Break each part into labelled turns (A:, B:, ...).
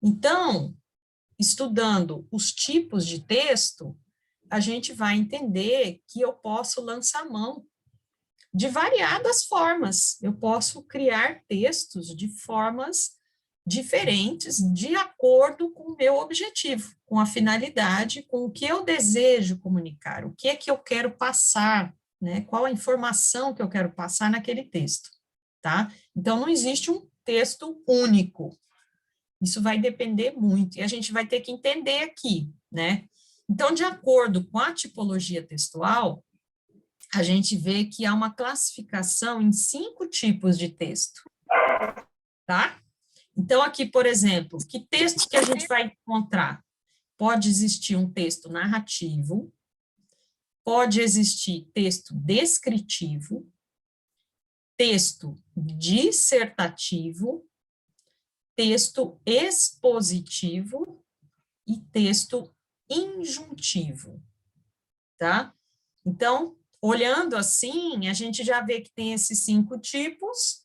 A: Então, estudando os tipos de texto, a gente vai entender que eu posso lançar mão de variadas formas. Eu posso criar textos de formas diferentes, de acordo com o meu objetivo, com a finalidade, com o que eu desejo comunicar, o que é que eu quero passar, né? Qual a informação que eu quero passar naquele texto, tá? Então, não existe um texto único. Isso vai depender muito, e a gente vai ter que entender aqui, né? Então, de acordo com a tipologia textual, a gente vê que há uma classificação em 5 tipos de texto, tá? Então, aqui, por exemplo, que textos que a gente vai encontrar? Pode existir um texto narrativo, pode existir texto descritivo, texto dissertativo, texto expositivo e texto injuntivo, tá? Então, olhando assim, a gente já vê que tem esses 5 tipos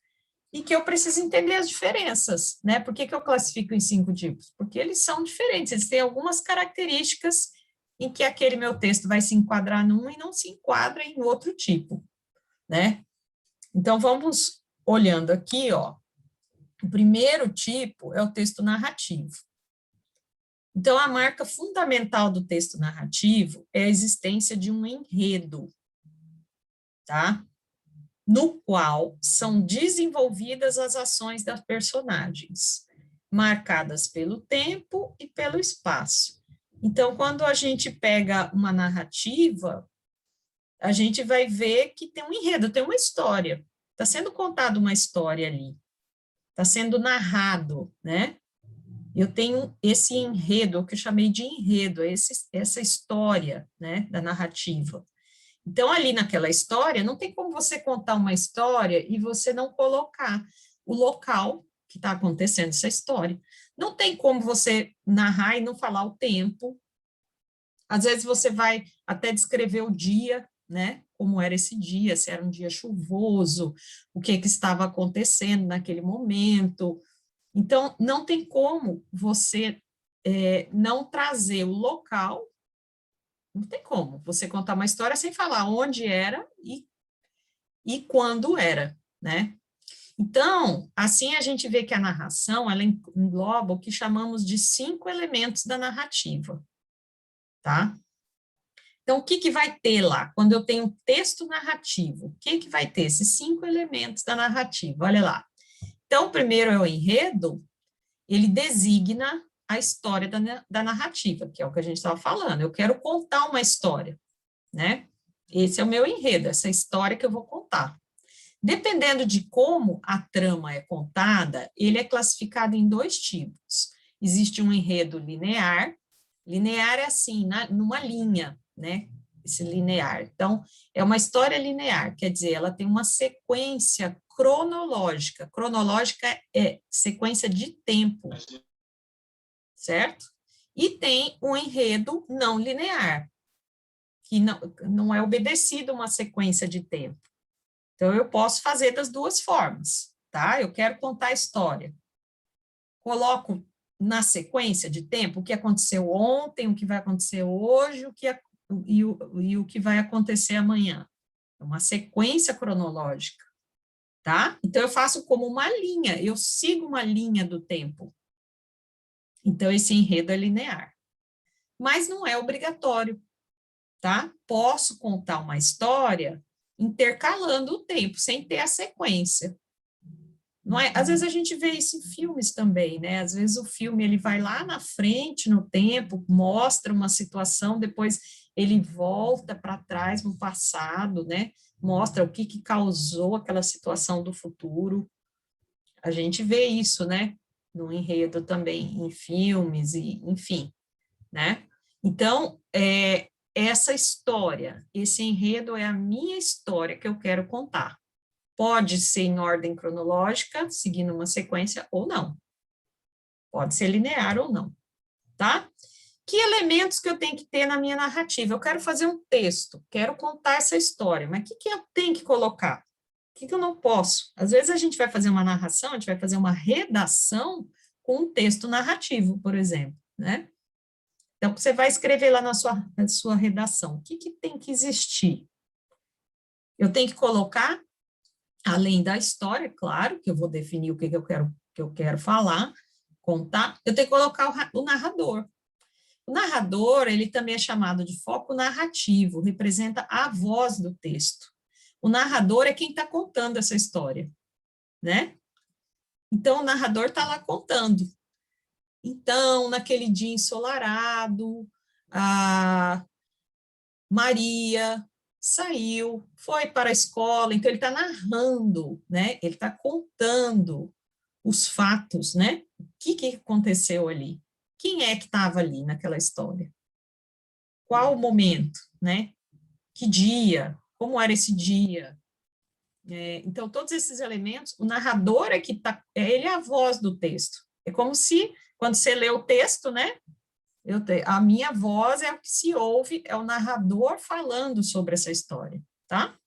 A: e que eu preciso entender as diferenças, né? Por que que eu classifico em 5 tipos? Porque eles são diferentes, eles têm algumas características em que aquele meu texto vai se enquadrar num e não se enquadra em outro tipo, né? Então, vamos olhando aqui, ó. O primeiro tipo é o texto narrativo. Então, a marca fundamental do texto narrativo é a existência de um enredo, tá? No qual são desenvolvidas as ações das personagens, marcadas pelo tempo e pelo espaço. Então, quando a gente pega uma narrativa, a gente vai ver que tem um enredo, tem uma história. Está sendo contada uma história ali, está sendo narrado, né? Eu tenho esse enredo, o que eu chamei de enredo, essa história, né, da narrativa. Então, ali naquela história, não tem como você contar uma história e você não colocar o local que está acontecendo essa história. Não tem como você narrar e não falar o tempo. Às vezes você vai até descrever o dia, né? Como era esse dia, se era um dia chuvoso, o que estava acontecendo naquele momento. Então, não tem como você não trazer o local, não tem como você contar uma história sem falar onde era e quando era, né? Então, assim a gente vê que a narração, ela engloba o que chamamos de 5 elementos da narrativa, tá? Então, o que que vai ter lá? Quando eu tenho um texto narrativo, o que que vai ter? Esses 5 elementos da narrativa, olha lá. Então, o primeiro é o enredo, ele designa a história da narrativa, que é o que a gente estava falando. Eu quero contar uma história, né? Esse é o meu enredo, essa história que eu vou contar. Dependendo de como a trama é contada, ele é classificado em 2 tipos. Existe um enredo linear. Linear é assim, numa linha, né? Esse linear. Então, é uma história linear, quer dizer, ela tem uma sequência cronológica. Cronológica é sequência de tempo, certo? E tem um enredo não linear, que não é obedecido uma sequência de tempo. Então, eu posso fazer das 2 formas, tá? Eu quero contar a história. Coloco na sequência de tempo o que aconteceu ontem, o que vai acontecer hoje, o que vai acontecer amanhã. É uma sequência cronológica, tá? Então, eu faço como uma linha, eu sigo uma linha do tempo. Então, esse enredo é linear. Mas não é obrigatório, tá? Posso contar uma história intercalando o tempo, sem ter a sequência. Não é? Às vezes a gente vê isso em filmes também, né? Às vezes o filme ele vai lá na frente no tempo, mostra uma situação, depois ele volta para trás no passado, né? Mostra o que que causou aquela situação do futuro. A gente vê isso, né? No enredo também, em filmes, e enfim, né? Então, essa história, esse enredo é a minha história que eu quero contar. Pode ser em ordem cronológica, seguindo uma sequência, ou não. Pode ser linear ou não, tá? Que elementos que eu tenho que ter na minha narrativa? Eu quero fazer um texto, quero contar essa história, mas o que que eu tenho que colocar? O que que eu não posso? Às vezes a gente vai fazer uma narração, a gente vai fazer uma redação com um texto narrativo, por exemplo, né? Então, você vai escrever lá na sua redação, o que, que tem que existir? Eu tenho que colocar, além da história, claro, que eu vou definir o que, que eu quero falar, contar, eu tenho que colocar o narrador. O narrador, ele também é chamado de foco narrativo, representa a voz do texto. O narrador é quem está contando essa história, né? Então, o narrador está lá contando. Então, naquele dia ensolarado, a Maria saiu, foi para a escola, então ele está narrando, né? Ele está contando os fatos, né? O que, que aconteceu ali? Quem é que estava ali naquela história? Qual o momento, né? Que dia? Como era esse dia? Então, todos esses elementos, o narrador é que tá, ele é a voz do texto. É como se, quando você lê o texto, né? A minha voz é o que se ouve, é o narrador falando sobre essa história, tá?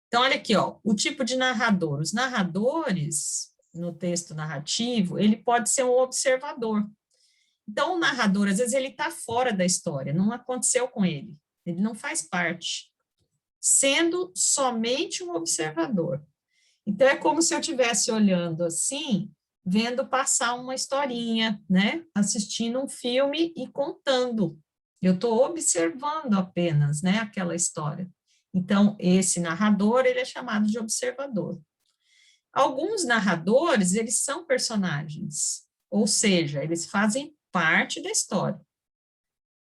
A: Então, olha aqui, ó, o tipo de narrador. Os narradores, no texto narrativo, ele pode ser um observador. Então, o narrador, às vezes, ele está fora da história, não aconteceu com ele não faz parte, sendo somente um observador. Então, é como se eu estivesse olhando assim, vendo passar uma historinha, né? Assistindo um filme e contando. Eu estou observando apenas, né, aquela história. Então, esse narrador, ele é chamado de observador. Alguns narradores, eles são personagens, ou seja, eles fazem parte da história.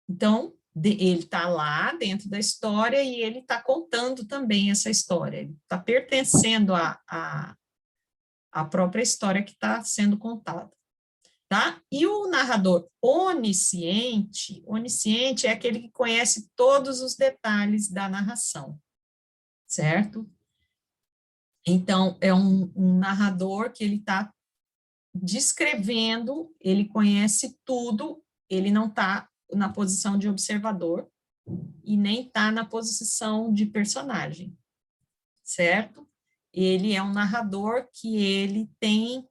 A: Então, ele está lá dentro da história e ele está contando também essa história, ele está pertencendo a própria história que está sendo contada, tá? E o narrador onisciente é aquele que conhece todos os detalhes da narração, certo? Então, é um narrador que ele está descrevendo, ele conhece tudo, ele não está na posição de observador e nem está na posição de personagem, certo? Ele é um narrador que ele tem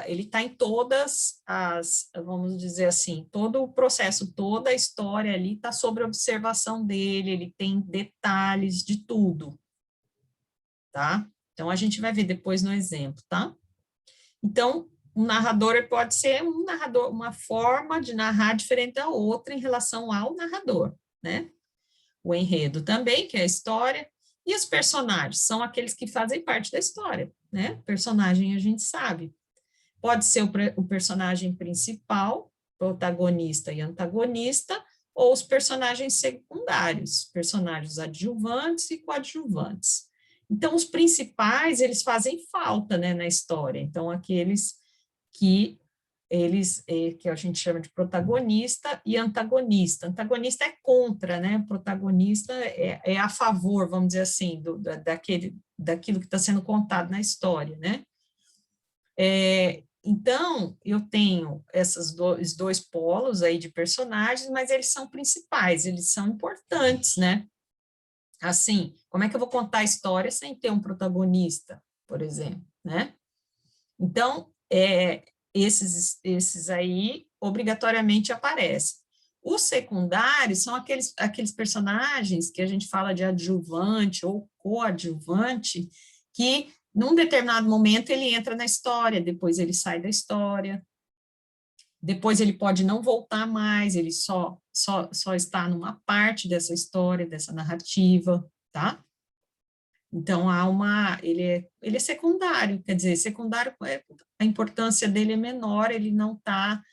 A: ele está em todas as, vamos dizer assim, todo o processo, toda a história ali está sob observação dele, ele tem detalhes de tudo, tá? Então, a gente vai ver depois no exemplo, tá? Então, um narrador ele pode ser um narrador, uma forma de narrar diferente da outra em relação ao narrador, né? O enredo também, que é a história, e os personagens são aqueles que fazem parte da história, né? Personagem a gente sabe. Pode ser o personagem principal, protagonista e antagonista, ou os personagens secundários, personagens adjuvantes e coadjuvantes. Então, os principais, eles fazem falta, né, na história. Então, aqueles que que a gente chama de protagonista e antagonista. Antagonista é contra, né? Protagonista é a favor, vamos dizer assim, daquilo que está sendo contado na história, né? Então, eu tenho esses dois polos aí de personagens, mas eles são principais, eles são importantes, né? Assim, como é que eu vou contar a história sem ter um protagonista, por exemplo, né? Então, esses aí obrigatoriamente aparecem. Os secundários são aqueles personagens que a gente fala de adjuvante ou coadjuvante, que num determinado momento ele entra na história, depois ele sai da história, depois ele pode não voltar mais, ele só está numa parte dessa história, dessa narrativa, tá? Então, ele é secundário, quer dizer, secundário, a importância dele é menor, ele não está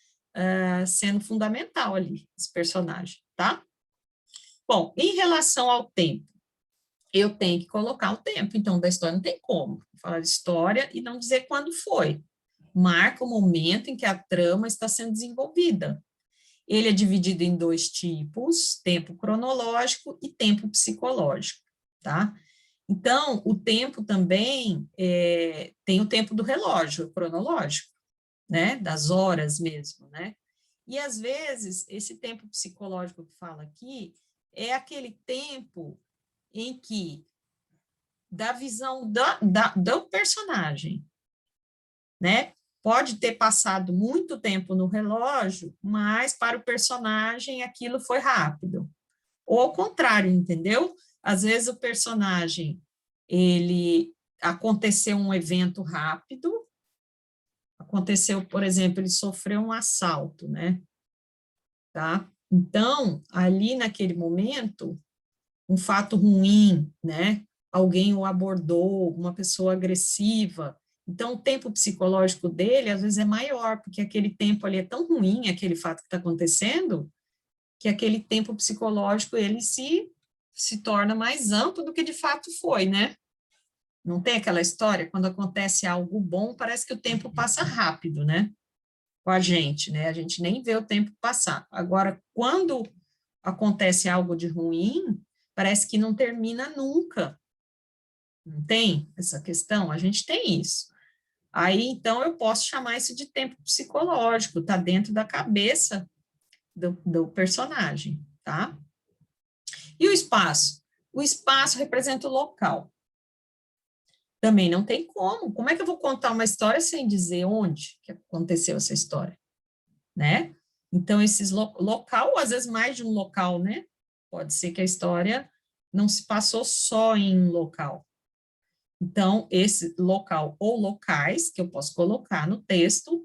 A: sendo fundamental ali, esse personagem, tá? Bom, em relação ao tempo, eu tenho que colocar o tempo, então, da história não tem como falar de história e não dizer quando foi. Marca o momento em que a trama está sendo desenvolvida. Ele é dividido em dois tipos, tempo cronológico e tempo psicológico, tá? Então, o tempo também tem o tempo do relógio cronológico, né? Das horas mesmo, né? E, às vezes, esse tempo psicológico que fala aqui é aquele tempo em que, da visão do personagem, né? pode ter passado muito tempo no relógio, mas para o personagem aquilo foi rápido. Ou ao contrário, entendeu? Às vezes o personagem, ele aconteceu um evento rápido, aconteceu, por exemplo, ele sofreu um assalto, né? Tá? Então, ali naquele momento, um fato ruim, né? Alguém o abordou, uma pessoa agressiva. Então, o tempo psicológico dele, às vezes, é maior, porque aquele tempo ali é tão ruim, aquele fato que está acontecendo, que aquele tempo psicológico, ele se torna mais amplo do que de fato foi, né? Não tem aquela história, quando acontece algo bom, parece que o tempo passa rápido, né? Com a gente, né? A gente nem vê o tempo passar. Agora, quando acontece algo de ruim, parece que não termina nunca. Não tem essa questão? A gente tem isso. Aí, então, eu posso chamar isso de tempo psicológico, tá dentro da cabeça do personagem, tá? E o espaço? O espaço representa o local. Também não tem como. Como é que eu vou contar uma história sem dizer onde que aconteceu essa história, né? Então, esses local, às vezes mais de um local, né? Pode ser que a história não se passou só em um local. Então, esse local ou locais que eu posso colocar no texto,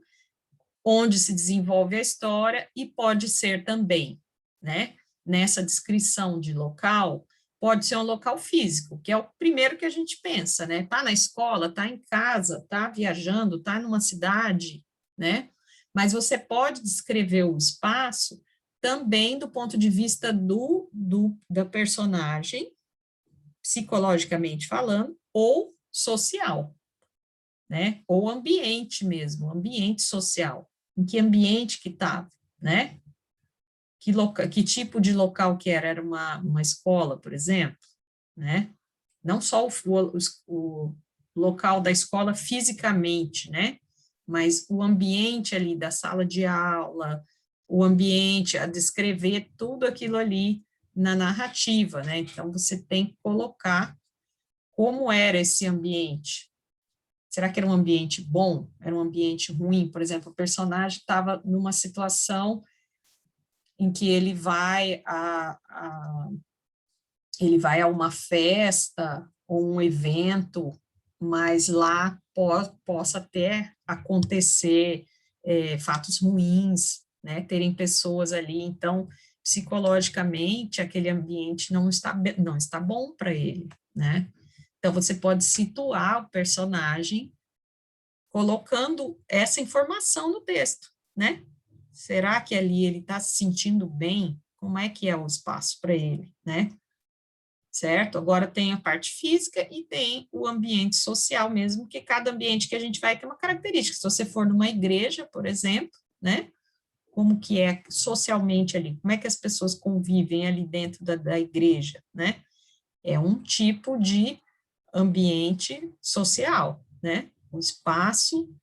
A: onde se desenvolve a história, e pode ser também, né? Nessa descrição de local, pode ser um local físico, que é o primeiro que a gente pensa, né? Tá na escola, tá em casa, tá viajando, tá numa cidade, né? Mas você pode descrever o espaço também do ponto de vista da personagem, psicologicamente falando, ou social, né? Ou ambiente mesmo, ambiente social. Em que ambiente que estava, né? Que tipo de local que era? Era uma escola, por exemplo, né? Não só o local da escola fisicamente, né? Mas o ambiente ali da sala de aula, o ambiente, a descrever tudo aquilo ali na narrativa, né? Então, você tem que colocar como era esse ambiente. Será que era um ambiente bom? Era um ambiente ruim? Por exemplo, o personagem estava numa situação em que ele vai a uma festa ou um evento, mas lá possa até acontecer fatos ruins, né? Terem pessoas ali, então psicologicamente aquele ambiente não está bom para ele, né? Então você pode situar o personagem colocando essa informação no texto, né? Será que ali ele está se sentindo bem? Como é que é o espaço para ele, né? Certo? Agora tem a parte física e tem o ambiente social mesmo, que cada ambiente que a gente vai tem uma característica. Se você for numa igreja, por exemplo, né? Como que é socialmente ali? Como é que as pessoas convivem ali dentro da igreja, né? É um tipo de ambiente social, né? Um espaço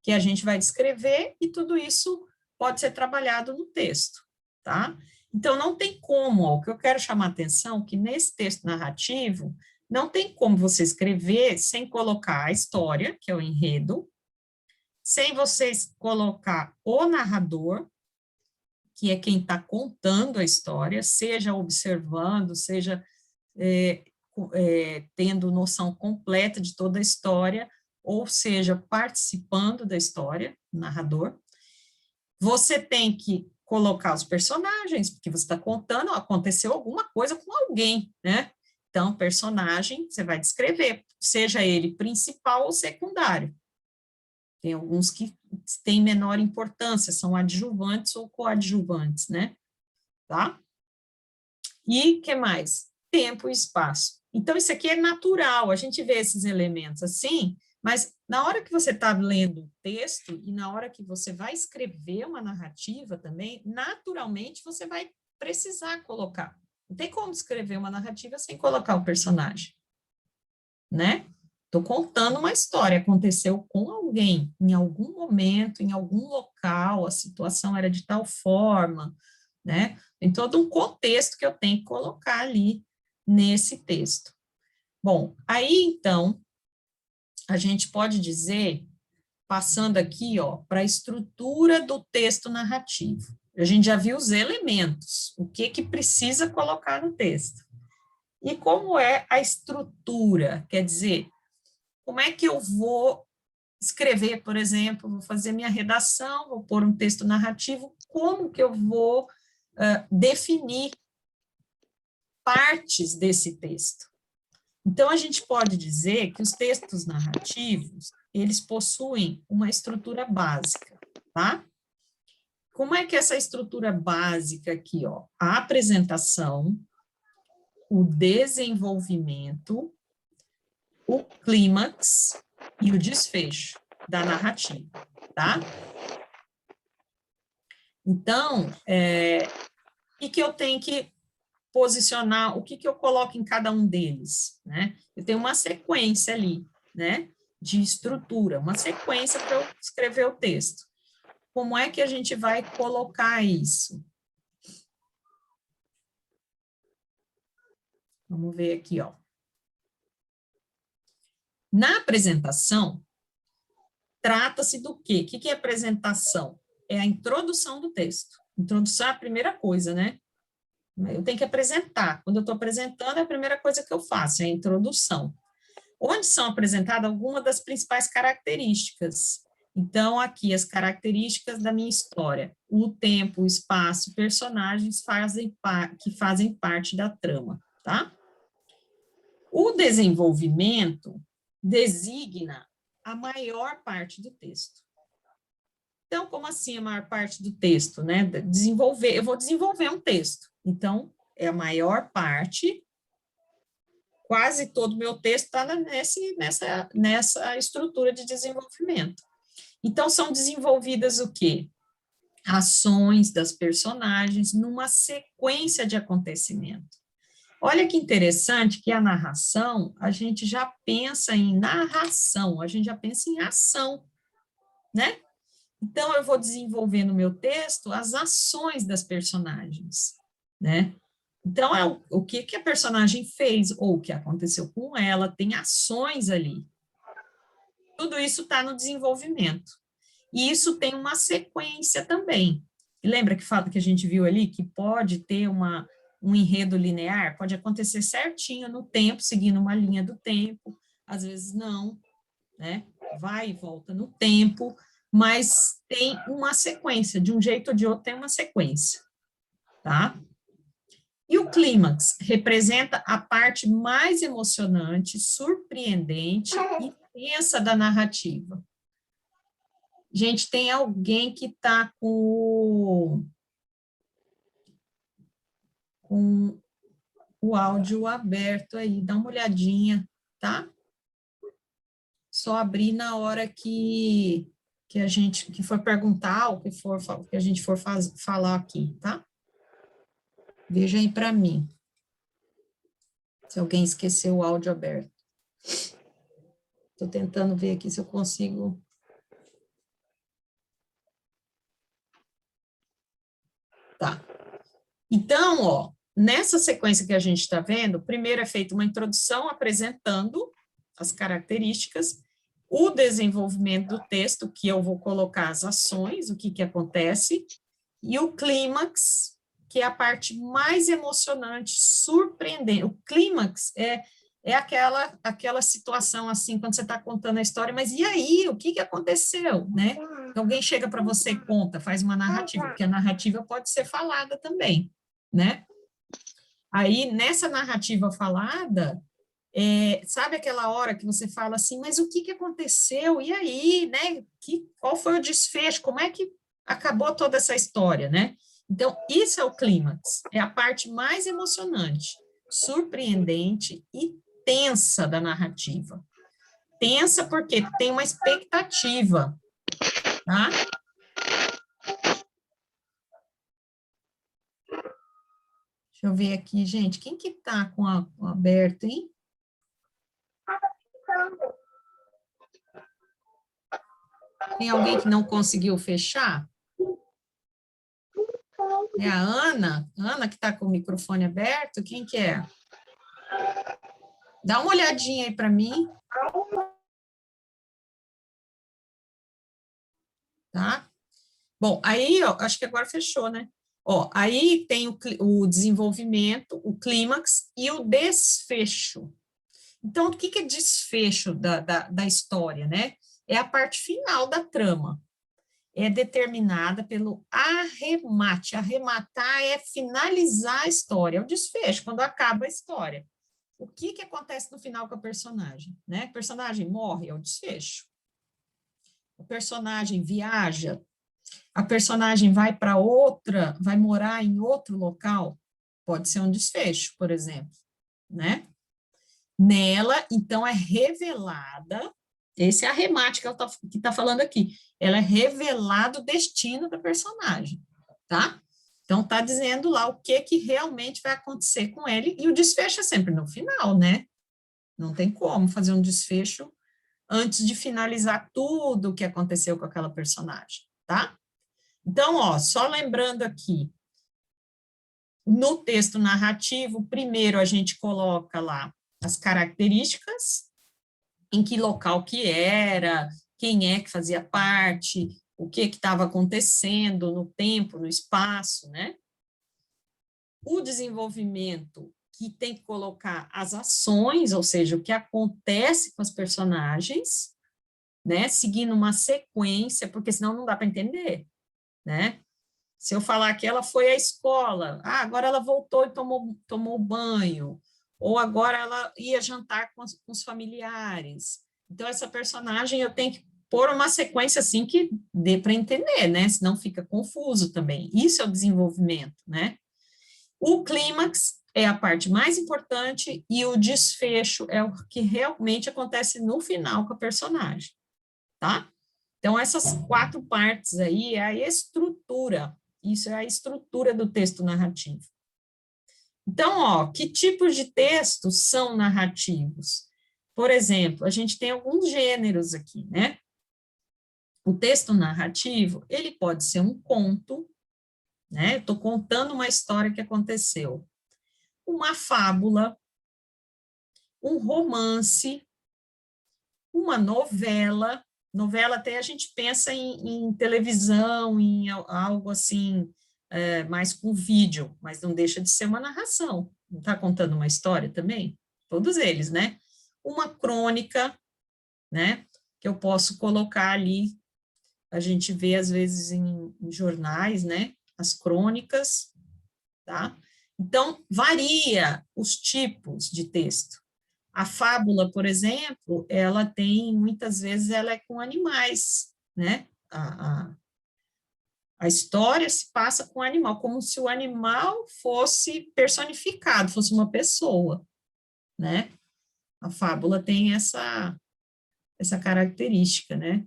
A: que a gente vai descrever e tudo isso pode ser trabalhado no texto, tá? Então, não tem como, ó, o que eu quero chamar a atenção, que nesse texto narrativo, não tem como você escrever sem colocar a história, que é o enredo, sem vocês colocar o narrador, que é quem está contando a história, seja observando, seja tendo noção completa de toda a história, ou seja, participando da história, narrador. Você tem que colocar os personagens, porque você está contando, aconteceu alguma coisa com alguém, né? Então, personagem, você vai descrever, seja ele principal ou secundário. Tem alguns que têm menor importância, são adjuvantes ou coadjuvantes, né? Tá? E que mais? Tempo e espaço. Então, isso aqui é natural, a gente vê esses elementos assim, mas na hora que você está lendo o texto e na hora que você vai escrever uma narrativa também, naturalmente você vai precisar colocar. Não tem como escrever uma narrativa sem colocar o personagem, né? Estou contando uma história, aconteceu com alguém, em algum momento, em algum local, a situação era de tal forma, né? Tem todo um contexto que eu tenho que colocar ali nesse texto. Bom, aí então, a gente pode dizer passando aqui, ó, para a estrutura do texto narrativo. A gente já viu os elementos, o que que precisa colocar no texto. E como é a estrutura? Quer dizer, como é que eu vou escrever, por exemplo, vou fazer minha redação, vou pôr um texto narrativo, como que eu vou definir partes desse texto? Então, a gente pode dizer que os textos narrativos, eles possuem uma estrutura básica, tá? Como é que é essa estrutura básica aqui, ó? A apresentação, o desenvolvimento, o clímax e o desfecho da narrativa, tá? Então, o que eu tenho que posicionar, o que eu coloco em cada um deles, né? Eu tenho uma sequência ali, né? De estrutura, uma sequência para eu escrever o texto. Como é que a gente vai colocar isso? Vamos ver aqui, ó. Na apresentação, trata-se do quê? O que é apresentação? É a introdução do texto. Introdução é a primeira coisa, né? Eu tenho que apresentar. Quando eu estou apresentando, é a primeira coisa que eu faço, é a introdução. Onde são apresentadas algumas das principais características. Então, aqui, as características da minha história. O tempo, o espaço, personagens que fazem parte da trama, tá? O desenvolvimento designa a maior parte do texto. Então, como assim a maior parte do texto, né? Eu vou desenvolver um texto. Então, é a maior parte, quase todo o meu texto está nessa estrutura de desenvolvimento. Então, são desenvolvidas o quê? Ações das personagens numa sequência de acontecimento. Olha que interessante que a narração, a gente já pensa em narração, a gente já pensa em ação, né? Então, eu vou desenvolver no meu texto as ações das personagens, né? Então, é o que a personagem fez, ou o que aconteceu com ela, tem ações ali. Tudo isso está no desenvolvimento. E isso tem uma sequência também. Lembra que a gente viu ali que pode ter um enredo linear? Pode acontecer certinho no tempo, seguindo uma linha do tempo, às vezes não, né? Vai e volta no tempo, mas tem uma sequência, de um jeito ou de outro tem uma sequência, tá? E o clímax representa a parte mais emocionante, surpreendente e tensa da narrativa. Gente, tem alguém que está com o áudio aberto aí, dá uma olhadinha, tá? Só abrir na hora que for perguntar, ou que a gente for falar aqui, tá? Veja aí para mim, se alguém esqueceu o áudio aberto. Estou tentando ver aqui se eu consigo. Tá. Então, ó, nessa sequência que a gente está vendo, primeiro é feita uma introdução apresentando as características, o desenvolvimento do texto, que eu vou colocar as ações, o que acontece, e o clímax, que é a parte mais emocionante, surpreendente. O clímax é aquela situação assim, quando você está contando a história, mas e aí, o que aconteceu, né? Alguém chega para você e conta, faz uma narrativa, porque a narrativa pode ser falada também, né? Aí, nessa narrativa falada, sabe aquela hora que você fala assim, mas o que aconteceu? E aí, né? Qual foi o desfecho? Como é que acabou toda essa história, né? Então, isso é o clímax, é a parte mais emocionante, surpreendente e tensa da narrativa. Tensa porque tem uma expectativa, tá? Deixa eu ver aqui, gente, quem que tá com o aberto, hein? Tem alguém que não conseguiu fechar? É a Ana? Ana que está com o microfone aberto? Quem que é? Dá uma olhadinha aí para mim. tá? Bom, aí, ó, acho que agora fechou, né? Ó, aí tem o desenvolvimento, o clímax e o desfecho. Então, o que que é desfecho da história, né? É a parte final da trama. É determinada pelo arremate. Arrematar é finalizar a história, é o desfecho, quando acaba a história. O que que acontece no final com a personagem, né? O personagem morre, é o desfecho. O personagem viaja, a personagem vai para outra, vai morar em outro local, pode ser um desfecho, por exemplo, né? Nela, então, é revelada, esse é arremate que ela tá falando aqui, ela é revelado o destino da personagem, tá? Então, tá dizendo lá o que que realmente vai acontecer com ele, e o desfecho é sempre no final, né? Não tem como fazer um desfecho antes de finalizar tudo o que aconteceu com aquela personagem, tá? Então, ó, só lembrando aqui, no texto narrativo, primeiro a gente coloca lá as características, em que local que era, quem é que fazia parte, o que estava acontecendo no tempo, no espaço, né? O desenvolvimento, que tem que colocar as ações, ou seja, o que acontece com as personagens, né? Seguindo uma sequência, porque senão não dá para entender, né? Se eu falar que ela foi à escola, agora ela voltou e tomou banho, ou agora ela ia jantar com os familiares. Então, essa personagem eu tenho que pôr uma sequência assim que dê para entender, né? Senão fica confuso também. Isso é o desenvolvimento, né? O clímax é a parte mais importante e o desfecho é o que realmente acontece no final com a personagem, tá? Então, essas 4 partes aí é a estrutura, isso é a estrutura do texto narrativo. Então, ó, que tipos de textos são narrativos? Por exemplo, a gente tem alguns gêneros aqui, né? O texto narrativo, ele pode ser um conto, né? Estou contando uma história que aconteceu. Uma fábula, um romance, uma novela. Novela até a gente pensa em televisão, em algo assim, mais com vídeo, mas não deixa de ser uma narração. Não está contando uma história também? Todos eles, né? Uma crônica, né? Que eu posso colocar ali, a gente vê às vezes em jornais, né? As crônicas, tá? Então, varia os tipos de texto. A fábula, por exemplo, ela tem, muitas vezes, ela é com animais, né? A história se passa com o animal, como se o animal fosse personificado, fosse uma pessoa, né? A fábula tem essa característica, né?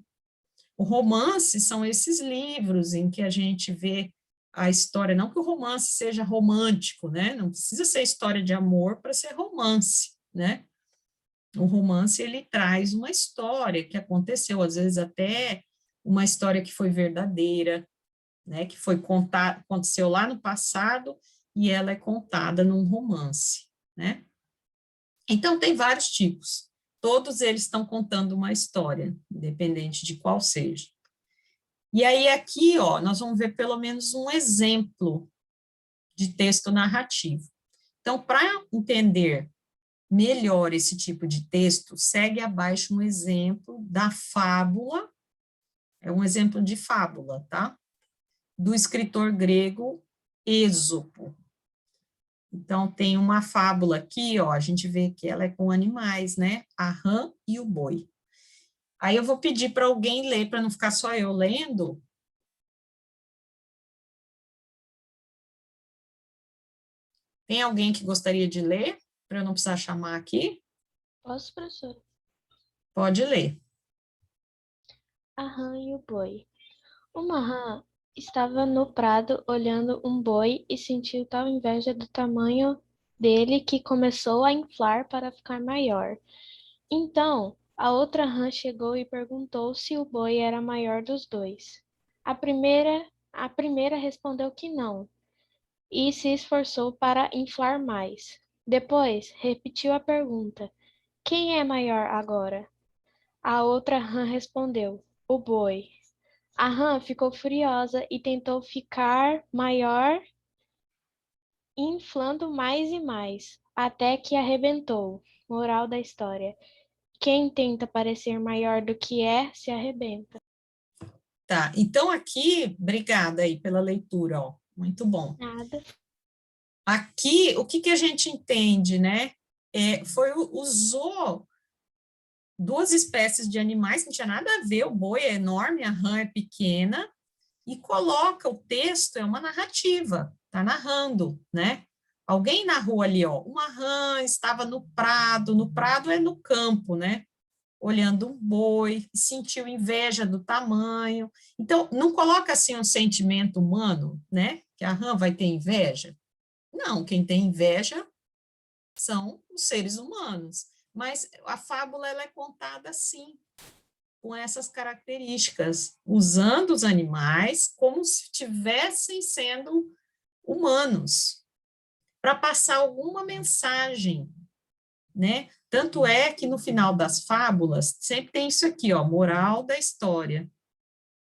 A: O romance são esses livros em que a gente vê a história, não que o romance seja romântico, né? Não precisa ser história de amor para ser romance, né? O romance, ele traz uma história que aconteceu, às vezes até uma história que foi verdadeira, né, que foi contada, aconteceu lá no passado e ela é contada num romance, né? Então, tem vários tipos. Todos eles estão contando uma história, independente de qual seja. E aí, aqui, ó, nós vamos ver pelo menos um exemplo de texto narrativo. Então, para entender melhor esse tipo de texto, segue abaixo um exemplo da fábula, é um exemplo de fábula, tá? Do escritor grego Êxopo. Então, tem uma fábula aqui, ó, a gente vê que ela é com animais, né? A rã e o boi. Aí eu vou pedir para alguém ler, para não ficar só eu lendo. Tem alguém que gostaria de ler, para eu não precisar chamar aqui?
B: Posso, professor?
A: Pode ler.
B: A rã e o boi. Uma rã estava no prado olhando um boi e sentiu tal inveja do tamanho dele que começou a inflar para ficar maior. Então, a outra rã chegou e perguntou se o boi era maior dos dois. A primeira respondeu que não, e se esforçou para inflar mais. Depois, repetiu a pergunta: quem é maior agora? A outra rã respondeu: o boi. A rã ficou furiosa e tentou ficar maior, inflando mais e mais, até que arrebentou. Moral da história: quem tenta parecer maior do que é, se arrebenta.
A: Tá, então aqui, obrigada aí pela leitura, ó, muito bom.
B: Nada.
A: Aqui, o que que a gente entende, né? Usou duas espécies de animais que não tinha nada a ver, o boi é enorme, a rã é pequena, e coloca o texto, é uma narrativa, tá narrando, né? Alguém narrou ali, ó, uma rã estava no prado é no campo, né? Olhando um boi, sentiu inveja do tamanho. Então, não coloca assim um sentimento humano, né? Que a rã vai ter inveja. Não, quem tem inveja são os seres humanos. Mas a fábula ela é contada assim, com essas características, usando os animais como se estivessem sendo humanos, para passar alguma mensagem, né? Tanto é que no final das fábulas sempre tem isso aqui, ó, moral da história.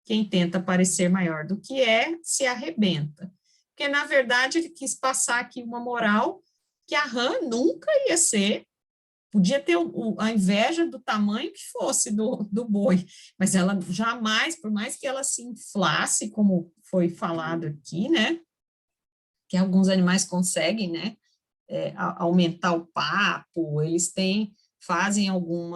A: Quem tenta parecer maior do que é, se arrebenta. Porque, na verdade, ele quis passar aqui uma moral que a rã nunca ia ser, podia ter a inveja do tamanho que fosse do boi, mas ela jamais, por mais que ela se inflasse, como foi falado aqui, né, que alguns animais conseguem, né, aumentar o papo, eles fazem algum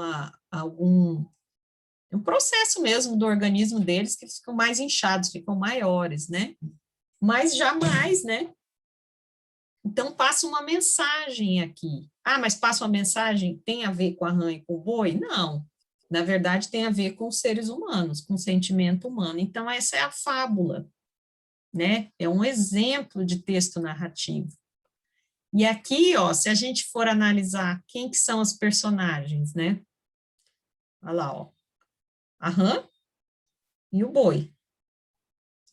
A: um processo mesmo do organismo deles que eles ficam mais inchados, ficam maiores, né? Mas jamais, né? Então passa uma mensagem aqui. Ah, mas passa uma mensagem tem a ver com a rã e com o boi? Não. Na verdade, tem a ver com os seres humanos, com o sentimento humano. Então, essa é a fábula, né? É um exemplo de texto narrativo. E aqui, ó, se a gente for analisar quem que são os personagens, né? Olha lá, ó. A rã e o boi,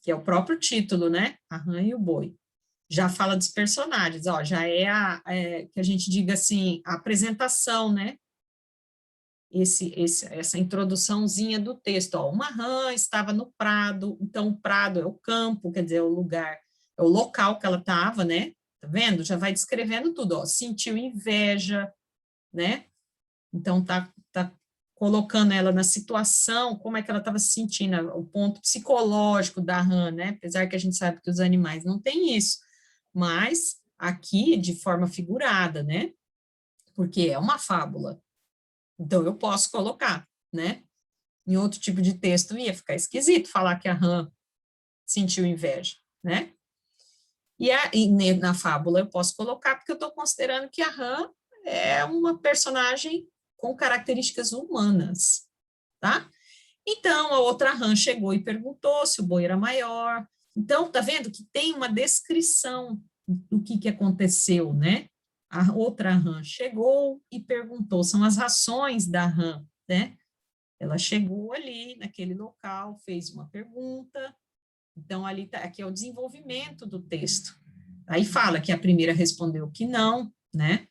A: que é o próprio título, né? A rã e o boi. Já fala dos personagens, ó, já que a gente diga assim, a apresentação, né? Essa introduçãozinha do texto, ó, uma rã estava no prado, então o prado é o campo, quer dizer, é o lugar, é o local que ela estava, né? Tá vendo? Já vai descrevendo tudo, ó, sentiu inveja, né? Então, tá colocando ela na situação, como é que ela estava se sentindo, o ponto psicológico da rã, né? Apesar que a gente sabe que os animais não têm isso, mas aqui de forma figurada, né? Porque é uma fábula. Então, eu posso colocar, né? Em outro tipo de texto ia ficar esquisito falar que a rã sentiu inveja, né? E na fábula eu posso colocar, porque eu estou considerando que a rã é uma personagem com características humanas, tá? Então, a outra rã chegou e perguntou se o boi era maior. Então, tá vendo que tem uma descrição do que aconteceu, né? A outra rã chegou e perguntou, são as ações da rã, né? Ela chegou ali, naquele local, fez uma pergunta, então ali tá, aqui é o desenvolvimento do texto. Aí fala que a primeira respondeu que não, né?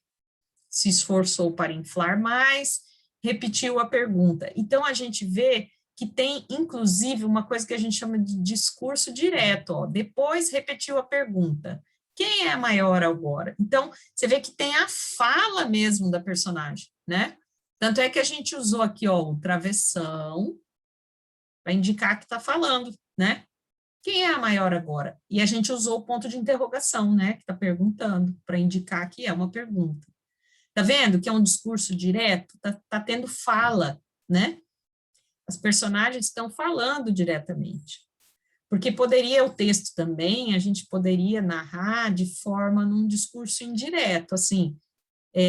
A: Se esforçou para inflar mais, repetiu a pergunta. Então, a gente vê que tem, inclusive, uma coisa que a gente chama de discurso direto, ó. Depois repetiu a pergunta. Quem é maior agora? Então, você vê que tem a fala mesmo da personagem, né? Tanto é que a gente usou aqui, ó, o travessão, para indicar que está falando, né? Quem é a maior agora? E a gente usou o ponto de interrogação, né? Que está perguntando, para indicar que é uma pergunta. Tá vendo que é um discurso direto? Tá tendo fala, né? As personagens estão falando diretamente. Porque poderia o texto também, a gente poderia narrar de forma num discurso indireto, assim,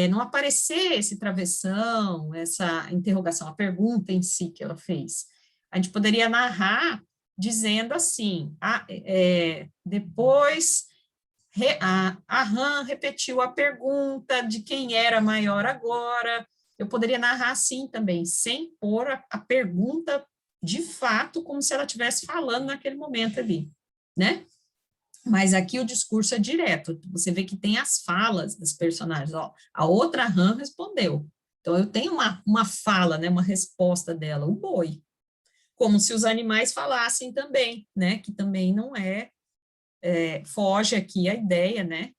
A: não aparecer esse travessão, essa interrogação, a pergunta em si que ela fez. A gente poderia narrar dizendo assim, depois a Han repetiu a pergunta de quem era maior agora. Eu poderia narrar assim também, sem pôr a pergunta de fato, como se ela estivesse falando naquele momento ali, né? Mas aqui o discurso é direto. Você vê que tem as falas dos personagens. Ó, a outra rã respondeu. Então, eu tenho uma fala, né, uma resposta dela, o boi. como se os animais falassem também, né? Que também não foge aqui a ideia, né?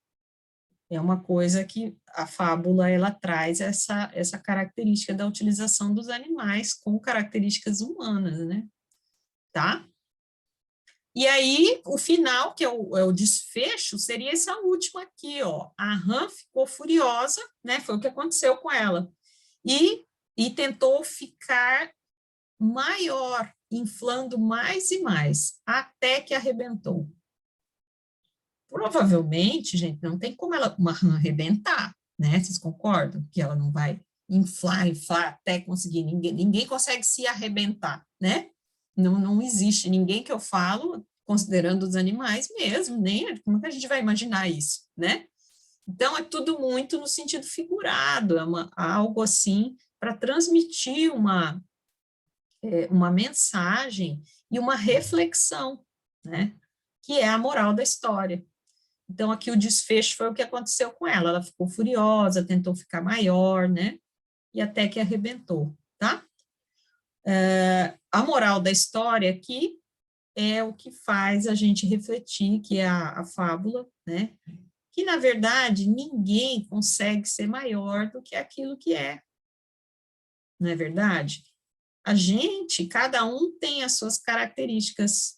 A: É uma coisa que a fábula, ela traz essa característica da utilização dos animais com características humanas, né? Tá? E aí, o final, que é o desfecho, seria essa última aqui, ó. A rã ficou furiosa, né? Foi o que aconteceu com ela. E tentou ficar maior, inflando mais e mais, até que arrebentou. Provavelmente, gente, não tem como uma rã arrebentar, né? Vocês concordam que ela não vai inflar até conseguir? Ninguém consegue se arrebentar, né? Não existe ninguém que eu falo, considerando os animais mesmo, nem como que a gente vai imaginar isso, né? Então, é tudo muito no sentido figurado, algo assim para transmitir uma mensagem e uma reflexão, né? Que é a moral da história. Então, aqui o desfecho foi o que aconteceu com ela. Ela ficou furiosa, tentou ficar maior, né? E até que arrebentou, tá? A moral da história aqui é o que faz a gente refletir, que é a fábula, né? Que, na verdade, ninguém consegue ser maior do que aquilo que é, não é verdade? A gente, cada um tem as suas características,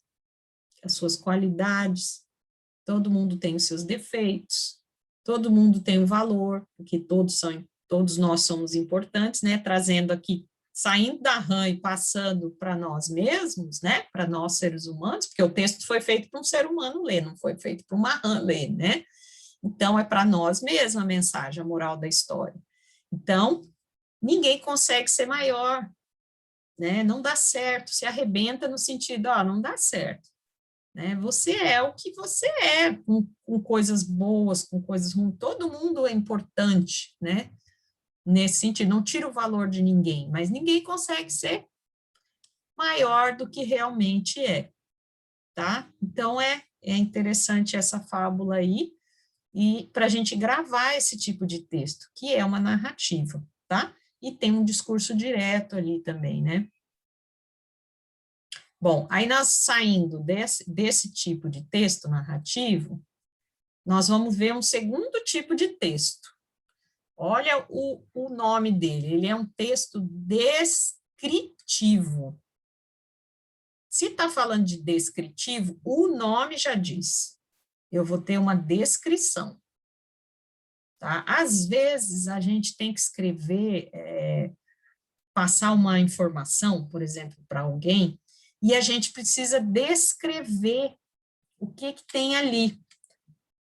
A: as suas qualidades, todo mundo tem os seus defeitos, todo mundo tem um valor, porque todos nós somos importantes, né? Trazendo aqui, saindo da rã e passando para nós mesmos, né? Para nós seres humanos, porque o texto foi feito para um ser humano ler, não foi feito para uma rã ler, né? Então, é para nós mesmos a mensagem, a moral da história. Então, ninguém consegue ser maior, né? Não dá certo, se arrebenta no sentido, ó, não dá certo. Né? Você é o que você é, com coisas boas, com coisas ruins, todo mundo é importante, né? Nesse sentido, não tira o valor de ninguém, mas ninguém consegue ser maior do que realmente é, tá? Então, é interessante essa fábula aí, e para a gente gravar esse tipo de texto, que é uma narrativa, tá? E tem um discurso direto ali também, né? Bom, aí nós saindo desse tipo de texto narrativo, nós vamos ver um segundo tipo de texto. Olha o nome dele, ele é um texto descritivo. Se está falando de descritivo, o nome já diz. Eu vou ter uma descrição. Tá? Às vezes, a gente tem que escrever, passar uma informação, por exemplo, para alguém, e a gente precisa descrever o que tem ali.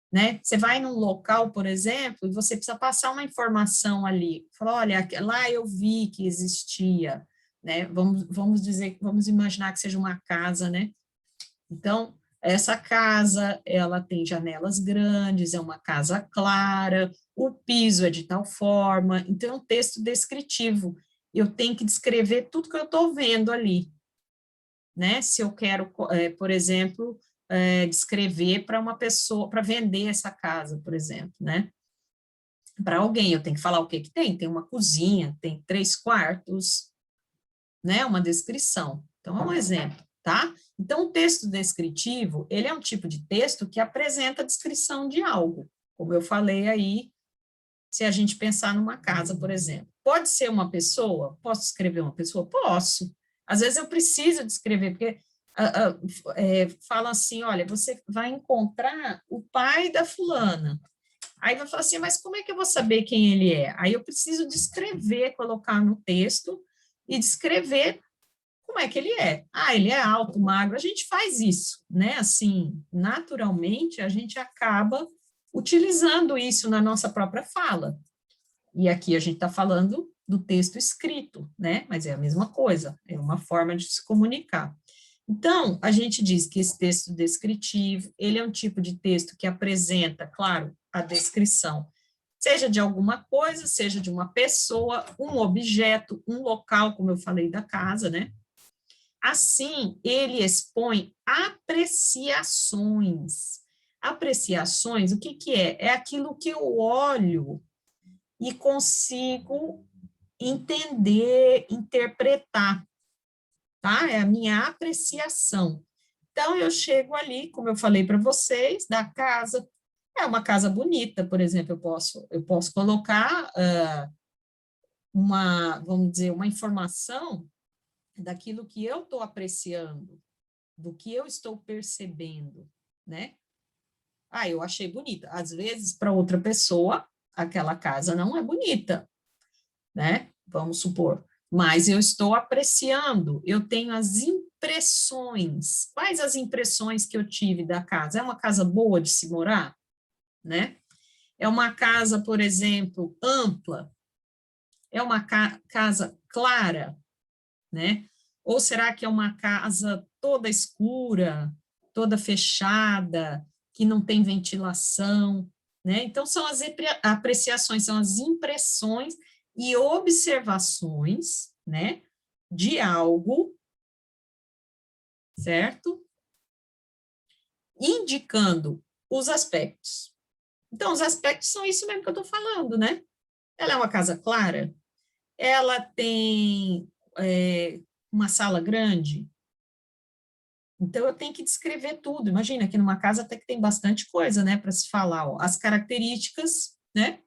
A: Né? Você vai num local, por exemplo, e você precisa passar uma informação ali. Fala, olha, lá eu vi que existia, né? Vamos imaginar que seja uma casa, né? Então, essa casa, ela tem janelas grandes, é uma casa clara, o piso é de tal forma, então é um texto descritivo. Eu tenho que descrever tudo que eu estou vendo ali, né? Se eu quero, por exemplo, descrever para uma pessoa, para vender essa casa, por exemplo, né? Para alguém, eu tenho que falar o que tem. Tem uma cozinha, tem 3 quartos, né? Uma descrição. Então, é um exemplo, tá? Então, o texto descritivo, ele é um tipo de texto que apresenta a descrição de algo, como eu falei aí, se a gente pensar numa casa, por exemplo. Pode ser uma pessoa? Posso escrever uma pessoa? Posso. Às vezes eu preciso descrever, porque falam assim, olha, você vai encontrar o pai da fulana. Aí vai falar assim, mas como é que eu vou saber quem ele é? Aí eu preciso descrever, colocar no texto e descrever como é que ele é. Ah, ele é alto, magro, a gente faz isso, né? Assim, naturalmente, a gente acaba utilizando isso na nossa própria fala. E aqui a gente está falando do texto escrito, né? Mas é a mesma coisa, é uma forma de se comunicar. Então, a gente diz que esse texto descritivo, ele é um tipo de texto que apresenta, claro, a descrição, seja de alguma coisa, seja de uma pessoa, um objeto, um local, como eu falei da casa, né? Assim, ele expõe apreciações. Apreciações, o que que é? É aquilo que eu olho e consigo entender, interpretar. tá? É a minha apreciação. Então, eu chego ali, como eu falei para vocês, da casa, é uma casa bonita, por exemplo, eu posso colocar vamos dizer, uma informação daquilo que eu estou apreciando, do que eu estou percebendo, né? Ah, eu achei bonita. Às vezes, para outra pessoa, aquela casa não é bonita, né? Vamos supor. Mas eu estou apreciando, eu tenho as impressões. Quais as impressões que eu tive da casa? É uma casa boa de se morar, né? É uma casa, por exemplo, ampla? É uma casa clara, né? Ou será que é uma casa toda escura, toda fechada, que não tem ventilação, né? Então, são as apreciações, são as impressões e observações, né, de algo, certo? Indicando os aspectos. Então, os aspectos são isso mesmo que eu estou falando, né? Ela é uma casa clara, ela tem uma sala grande, então eu tenho que descrever tudo. Imagina que numa casa até que tem bastante coisa, né, para se falar, ó, as características, né?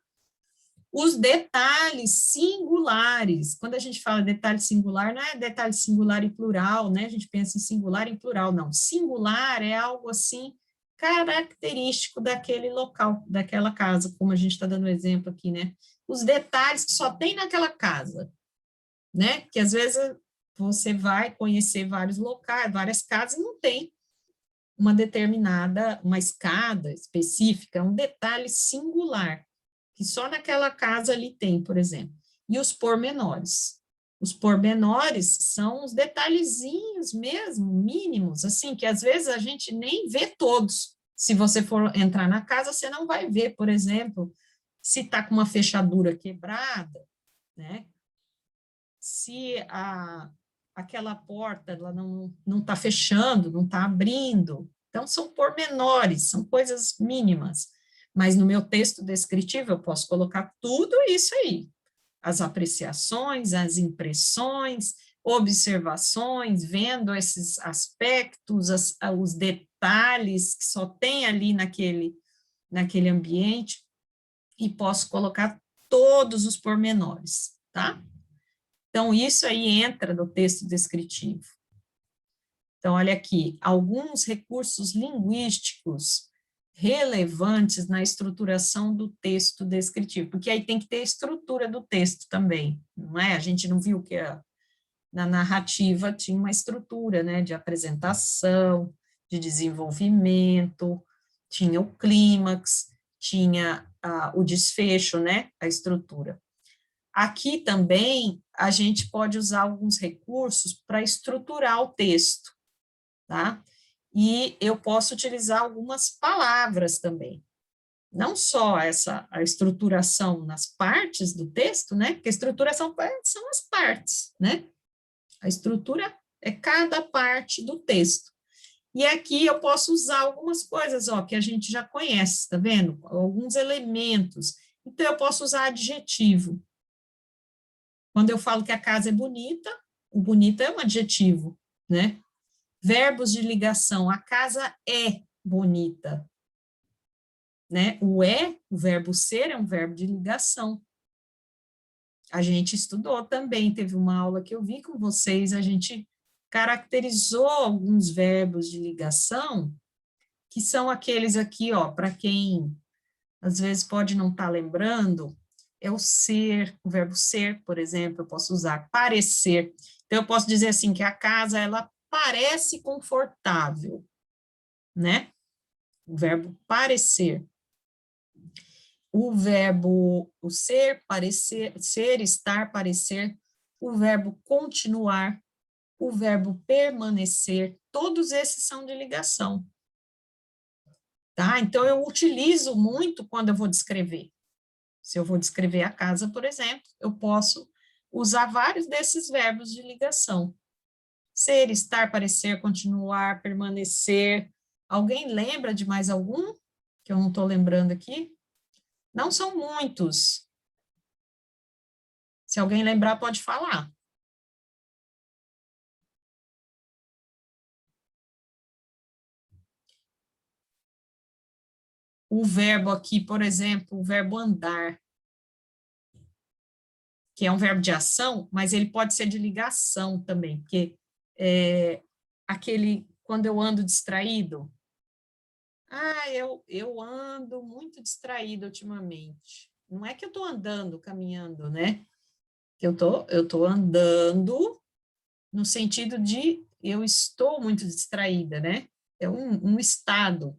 A: Os detalhes singulares. Quando a gente fala detalhe singular, não é detalhe singular e plural, né? A gente pensa em singular e plural, não. Singular é algo assim característico daquele local, daquela casa, como a gente está dando exemplo aqui, né? Os detalhes que só tem naquela casa, né? Que às vezes você vai conhecer vários locais, várias casas e não tem uma determinada, uma escada específica, um detalhe singular, que só naquela casa ali tem, por exemplo. E os pormenores. Os pormenores são os detalhezinhos mesmo, mínimos, assim, que às vezes a gente nem vê todos. Se você for entrar na casa, você não vai ver, por exemplo, se está com uma fechadura quebrada, né? Se aquela porta ela não está fechando, não está abrindo. Então, são pormenores, são coisas mínimas. Mas no meu texto descritivo, eu posso colocar tudo isso aí: as apreciações, as impressões, observações, vendo esses aspectos, os detalhes que só tem ali naquele ambiente, e posso colocar todos os pormenores, tá? Então, isso aí entra no texto descritivo. Então, olha aqui, alguns recursos linguísticos relevantes na estruturação do texto descritivo, porque aí tem que ter a estrutura do texto também, não é? A gente não viu que na narrativa tinha uma estrutura, né, de apresentação, de desenvolvimento, tinha o clímax, tinha o desfecho, né, a estrutura. Aqui também a gente pode usar alguns recursos para estruturar o texto, tá? E eu posso utilizar algumas palavras também. Não só a estruturação nas partes do texto, né? Porque a estruturação são as partes, né? A estrutura é cada parte do texto. E aqui eu posso usar algumas coisas, ó, que a gente já conhece, tá vendo? Alguns elementos. Então, eu posso usar adjetivo. Quando eu falo que a casa é bonita, o bonita é um adjetivo, né? Verbos de ligação, a casa é bonita, né? O verbo ser, é um verbo de ligação. A gente estudou também, teve uma aula que eu vi com vocês, a gente caracterizou alguns verbos de ligação, que são aqueles aqui, ó, para quem às vezes pode não estar lembrando, é o ser, o verbo ser, por exemplo, eu posso usar parecer. Então, eu posso dizer assim, que a casa, ela parece confortável, né? O verbo parecer. O ser, parecer, ser, estar, parecer, o verbo continuar, o verbo permanecer, todos esses são de ligação, tá? Então, eu utilizo muito quando eu vou descrever. Se eu vou descrever a casa, por exemplo, eu posso usar vários desses verbos de ligação. Ser, estar, parecer, continuar, permanecer. Alguém lembra de mais algum? Que eu não estou lembrando aqui? Não são muitos. Se alguém lembrar, pode falar. o verbo aqui, por exemplo, o verbo andar, que é um verbo de ação, mas ele pode ser de ligação também, porque quando eu ando distraído, eu ando muito distraído ultimamente. Não é que eu estou andando, caminhando, né? Eu tô andando no sentido de eu estou muito distraída, né? É um estado,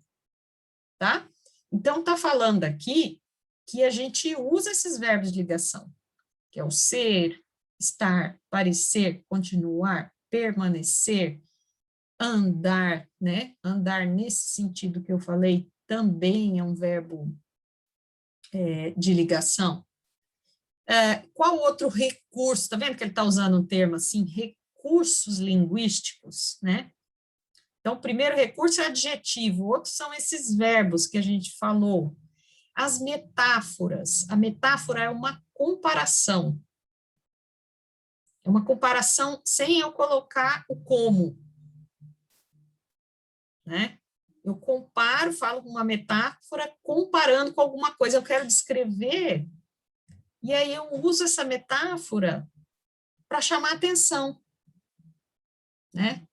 A: tá? Então, tá falando aqui que a gente usa esses verbos de ligação, que é o ser, estar, parecer, continuar, permanecer, andar, né? Andar nesse sentido que eu falei também é um verbo de ligação. Qual outro recurso? Tá vendo que ele está usando um termo assim, recursos linguísticos, né? Então, o primeiro recurso é adjetivo, outros são esses verbos que a gente falou. As metáforas. A metáfora é uma comparação. É uma comparação sem eu colocar o como, né? Eu comparo, falo uma metáfora comparando com alguma coisa. Eu quero descrever, e aí eu uso essa metáfora para chamar atenção, né?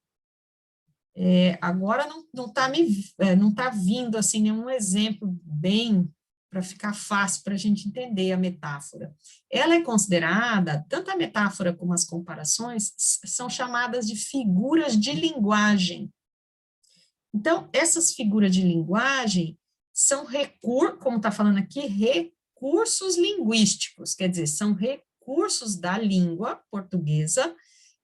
A: Agora não tá vindo assim nenhum exemplo bem para ficar fácil para a gente entender a metáfora. Ela é considerada, tanto a metáfora como as comparações, são chamadas de figuras de linguagem. Então, essas figuras de linguagem são como está falando aqui, recursos linguísticos, quer dizer, são recursos da língua portuguesa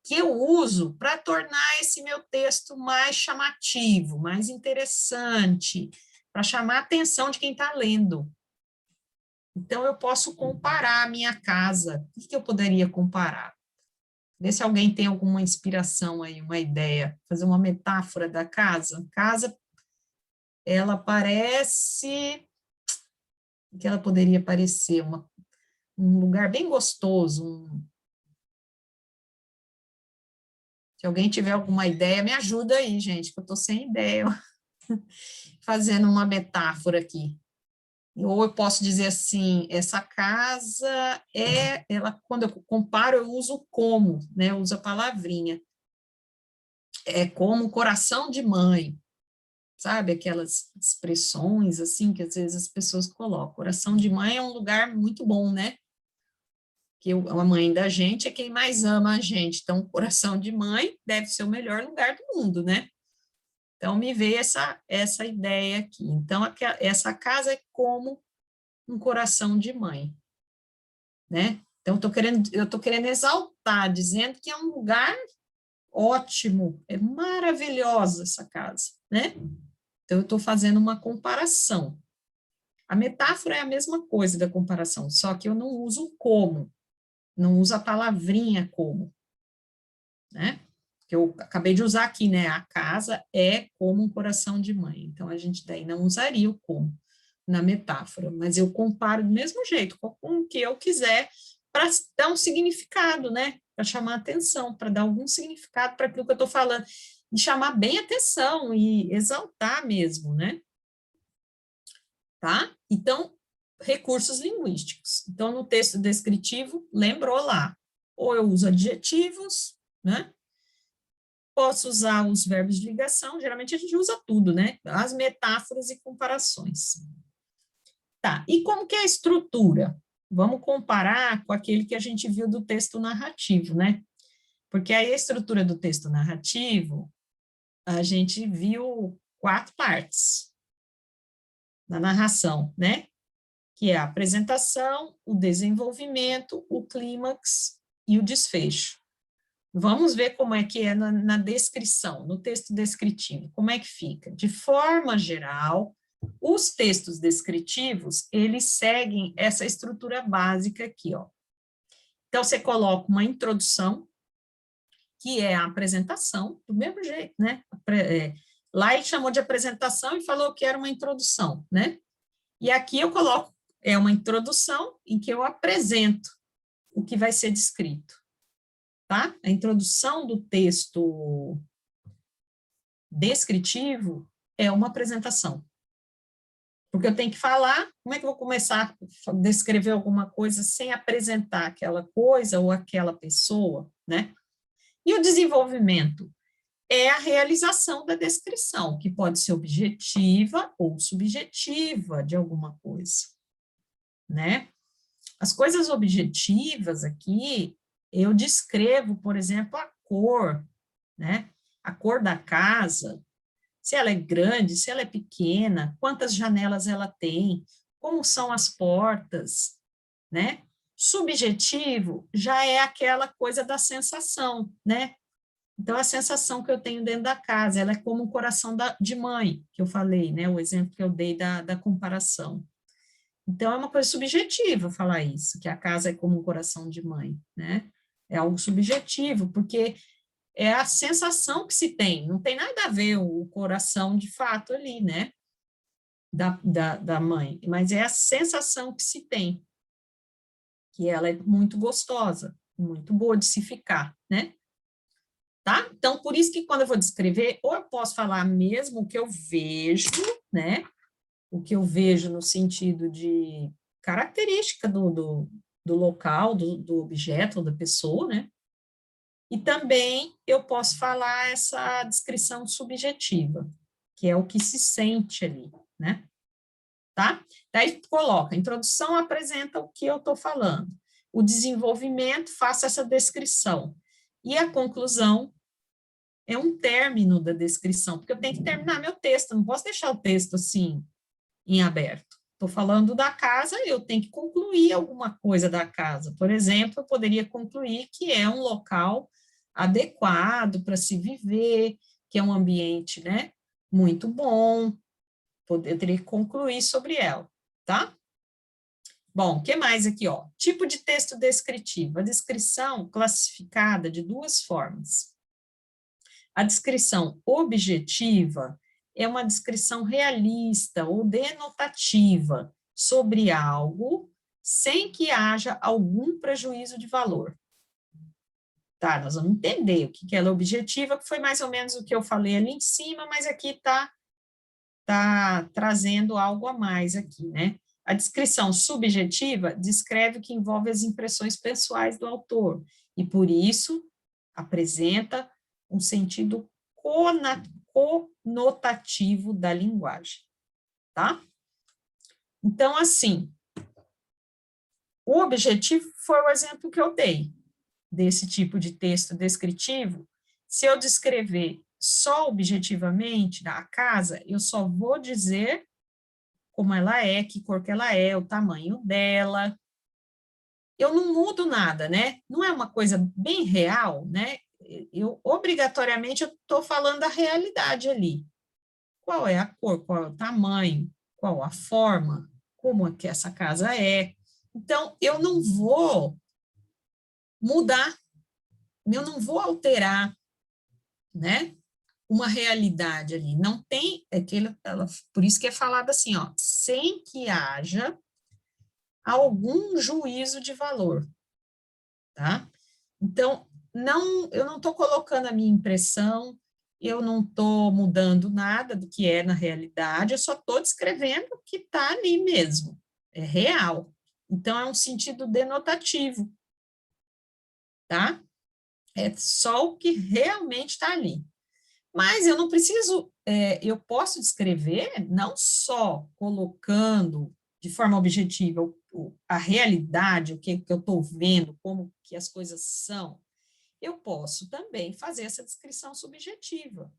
A: que eu uso para tornar esse meu texto mais chamativo, mais interessante, para chamar a atenção de quem está lendo. Então, eu posso comparar a minha casa. O que eu poderia comparar? Vê se alguém tem alguma inspiração aí, uma ideia, fazer uma metáfora da casa. Casa, ela parece, o que ela poderia parecer? Um lugar bem gostoso. Se alguém tiver alguma ideia, me ajuda aí, gente, que eu estou sem ideia, fazendo uma metáfora aqui. Ou eu posso dizer assim, essa casa quando eu comparo, eu uso como, né? Eu uso a palavrinha. É como coração de mãe, sabe? Aquelas expressões, assim, que às vezes as pessoas colocam. Coração de mãe é um lugar muito bom, né? Que a mãe da gente é quem mais ama a gente. Então, coração de mãe deve ser o melhor lugar do mundo, né? Então, me veio essa ideia aqui. Então, essa casa é como um coração de mãe, né? Então, eu tô querendo exaltar, dizendo que é um lugar ótimo, é maravilhosa essa casa, né? Então, eu estou fazendo uma comparação. A metáfora é a mesma coisa da comparação, só que eu não uso como, não uso a palavrinha como, né? Que eu acabei de usar aqui, né? A casa é como um coração de mãe. Então, a gente daí não usaria o como na metáfora, mas eu comparo do mesmo jeito, com o que eu quiser, para dar um significado, né? Para chamar atenção, para dar algum significado para aquilo que eu estou falando, e chamar bem atenção e exaltar mesmo, né? Tá? Então, recursos linguísticos. Então, no texto descritivo, lembrou lá, ou eu uso adjetivos, né? Posso usar os verbos de ligação, geralmente a gente usa tudo, né? As metáforas e comparações. Tá, e como que é a estrutura? Vamos comparar com aquele que a gente viu do texto narrativo, né? Porque aí a estrutura do texto narrativo, a gente viu 4 partes na narração, né? Que é a apresentação, o desenvolvimento, o clímax e o desfecho. Vamos ver como é que é na descrição, no texto descritivo, como é que fica. De forma geral, os textos descritivos, eles seguem essa estrutura básica aqui, ó. Então, você coloca uma introdução, que é a apresentação, do mesmo jeito, né? Lá ele chamou de apresentação e falou que era uma introdução, né? E aqui eu coloco, é uma introdução em que eu apresento o que vai ser descrito, tá? A introdução do texto descritivo é uma apresentação. Porque eu tenho que falar, como é que eu vou começar a descrever alguma coisa sem apresentar aquela coisa ou aquela pessoa, né? E o desenvolvimento é a realização da descrição, que pode ser objetiva ou subjetiva de alguma coisa, né? As coisas objetivas aqui, eu descrevo, por exemplo, a cor, né? A cor da casa, se ela é grande, se ela é pequena, quantas janelas ela tem, como são as portas, né? Subjetivo já é aquela coisa da sensação, né? Então, a sensação que eu tenho dentro da casa, ela é como um coração de mãe, que eu falei, né? O exemplo que eu dei da comparação. Então, é uma coisa subjetiva falar isso, que a casa é como um coração de mãe, né? É algo subjetivo, porque é a sensação que se tem, não tem nada a ver o coração de fato ali, né? Da mãe, mas é a sensação que se tem, que ela é muito gostosa, muito boa de se ficar, né? Tá? Então, por isso que quando eu vou descrever, ou eu posso falar mesmo o que eu vejo, né? O que eu vejo no sentido de característica do local, do objeto, ou da pessoa, né? E também eu posso falar essa descrição subjetiva, que é o que se sente ali, né? Tá? Daí coloca, a introdução apresenta o que eu estou falando, o desenvolvimento faça essa descrição, e a conclusão é um término da descrição, porque eu tenho que terminar meu texto, não posso deixar o texto assim, em aberto. Estou falando da casa, eu tenho que concluir alguma coisa da casa. Por exemplo, eu poderia concluir que é um local adequado para se viver, que é um ambiente, né, muito bom. Eu teria que concluir sobre ela, tá? Bom, o que mais aqui, ó? Tipo de texto descritivo. A descrição classificada de duas formas. A descrição objetiva é uma descrição realista ou denotativa sobre algo sem que haja algum prejuízo de valor. Tá, nós vamos entender o que ela é objetiva, que foi mais ou menos o que eu falei ali em cima, mas aqui tá trazendo algo a mais aqui, né? A descrição subjetiva descreve o que envolve as impressões pessoais do autor, e por isso apresenta um sentido conotativo da linguagem, tá? Então, assim, o objetivo foi o exemplo que eu dei, desse tipo de texto descritivo. Se eu descrever só objetivamente a casa, eu só vou dizer como ela é, que cor que ela é, o tamanho dela. Eu não mudo nada, né? Não é uma coisa bem real, né? Eu, obrigatoriamente, eu estou falando da realidade ali. Qual é a cor, qual é o tamanho, qual a forma, como é que essa casa é. Então, eu não vou mudar, eu não vou alterar, né? Uma realidade ali. Não tem, por isso que é falado assim, ó, sem que haja algum juízo de valor, tá? Então, eu não estou colocando a minha impressão, eu não estou mudando nada do que é na realidade, eu só estou descrevendo o que está ali mesmo, é real. Então, é um sentido denotativo, tá? É só o que realmente está ali. Mas eu não preciso, eu posso descrever não só colocando de forma objetiva a realidade, o que eu estou vendo, como que as coisas são, eu posso também fazer essa descrição subjetiva,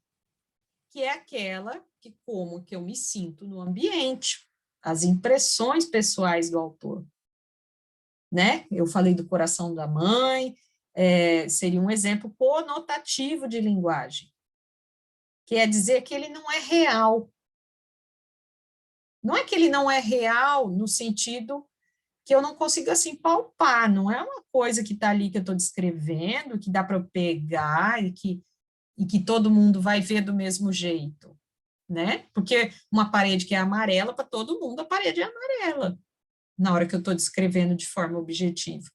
A: que é aquela que como que eu me sinto no ambiente, as impressões pessoais do autor, né? Eu falei do coração da mãe, seria um exemplo conotativo de linguagem, quer dizer que ele não é real. Não é que ele não é real no sentido que eu não consigo, assim, palpar, não é uma coisa que está ali que eu estou descrevendo, que dá para eu pegar e que todo mundo vai ver do mesmo jeito, né? Porque uma parede que é amarela, para todo mundo, a parede é amarela, na hora que eu estou descrevendo de forma objetiva,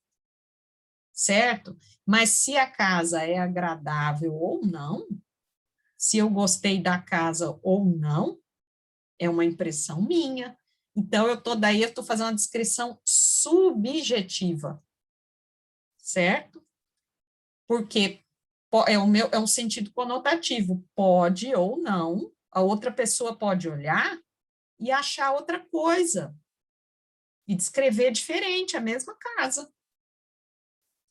A: certo? Mas se a casa é agradável ou não, se eu gostei da casa ou não, é uma impressão minha, Então, daí eu estou fazendo uma descrição subjetiva, certo? Porque é um sentido conotativo, pode ou não, a outra pessoa pode olhar e achar outra coisa, e descrever diferente a mesma casa.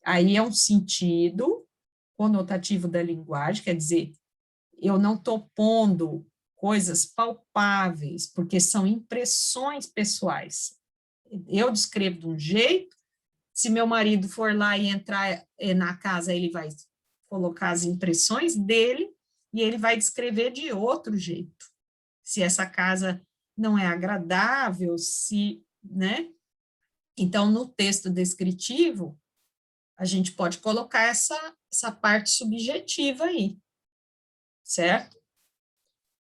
A: Aí é um sentido conotativo da linguagem, quer dizer, eu não estou pondo coisas palpáveis, porque são impressões pessoais. Eu descrevo de um jeito, se meu marido for lá e entrar na casa, ele vai colocar as impressões dele e ele vai descrever de outro jeito. Se essa casa não é agradável, se, né? Então, no texto descritivo, a gente pode colocar essa parte subjetiva aí, certo?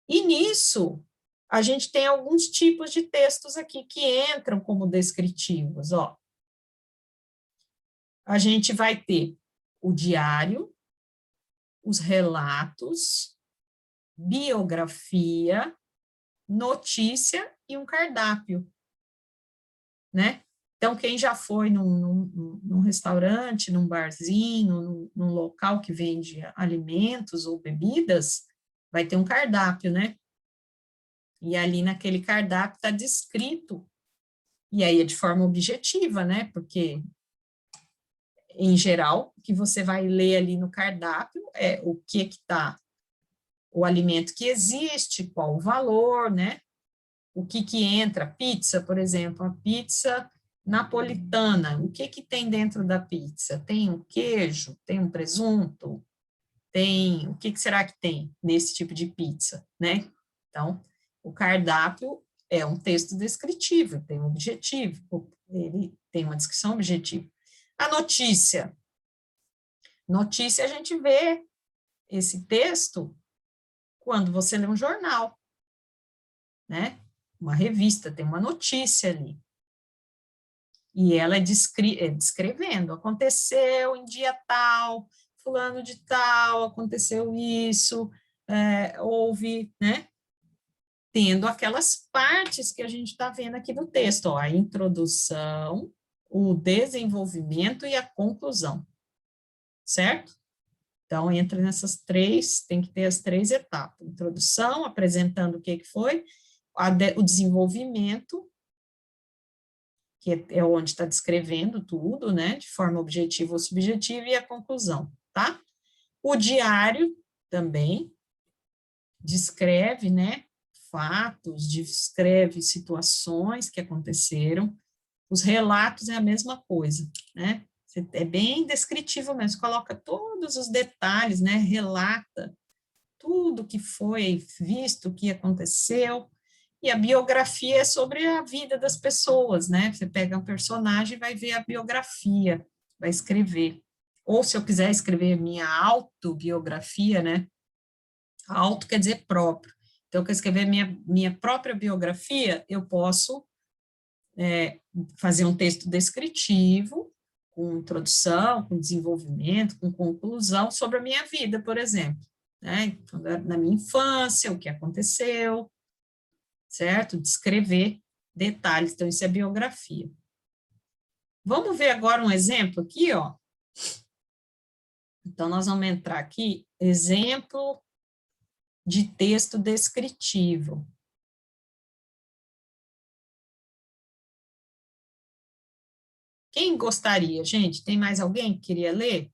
A: E nisso, a gente tem alguns tipos de textos aqui que entram como descritivos, ó. A gente vai ter o diário, os relatos, biografia, notícia e um cardápio, né? Então, quem já foi num restaurante, num barzinho, num local que vende alimentos ou bebidas, vai ter um cardápio, né? E ali naquele cardápio está descrito, e aí é de forma objetiva, né? Porque, em geral, o que você vai ler ali no cardápio é o que está, o alimento que existe, qual o valor, né? O que entra, pizza, por exemplo, a pizza napolitana, o que tem dentro da pizza? Tem um queijo, tem um presunto, tem, o que será que tem nesse tipo de pizza, né? Então, o cardápio é um texto descritivo, tem um objetivo, ele tem uma descrição objetiva. A notícia a gente vê esse texto quando você lê um jornal, né? Uma revista, tem uma notícia ali. E ela é descrevendo, aconteceu em dia tal, fulano de tal, aconteceu isso, houve, né? Tendo aquelas partes que a gente está vendo aqui no texto, ó, a introdução, o desenvolvimento e a conclusão, certo? Então, entra nessas três, tem que ter as três etapas, introdução, apresentando o que foi, o desenvolvimento, que é onde está descrevendo tudo, né, de forma objetiva ou subjetiva, e a conclusão, tá? O diário também descreve, né, fatos, descreve situações que aconteceram, os relatos é a mesma coisa, né, é bem descritivo mesmo, coloca todos os detalhes, né, relata tudo que foi visto, o que aconteceu, e a biografia é sobre a vida das pessoas, né? Você pega um personagem e vai ver a biografia, vai escrever. Ou se eu quiser escrever minha autobiografia, né? Auto quer dizer próprio. Então, eu quero escrever minha própria biografia, eu posso fazer um texto descritivo, com introdução, com desenvolvimento, com conclusão sobre a minha vida, por exemplo. Né? Então, na minha infância, o que aconteceu, certo? Descrever detalhes, então isso é biografia. Vamos ver agora um exemplo aqui, ó. Então, nós vamos entrar aqui, exemplo de texto descritivo. Quem gostaria, gente? Tem mais alguém que queria ler?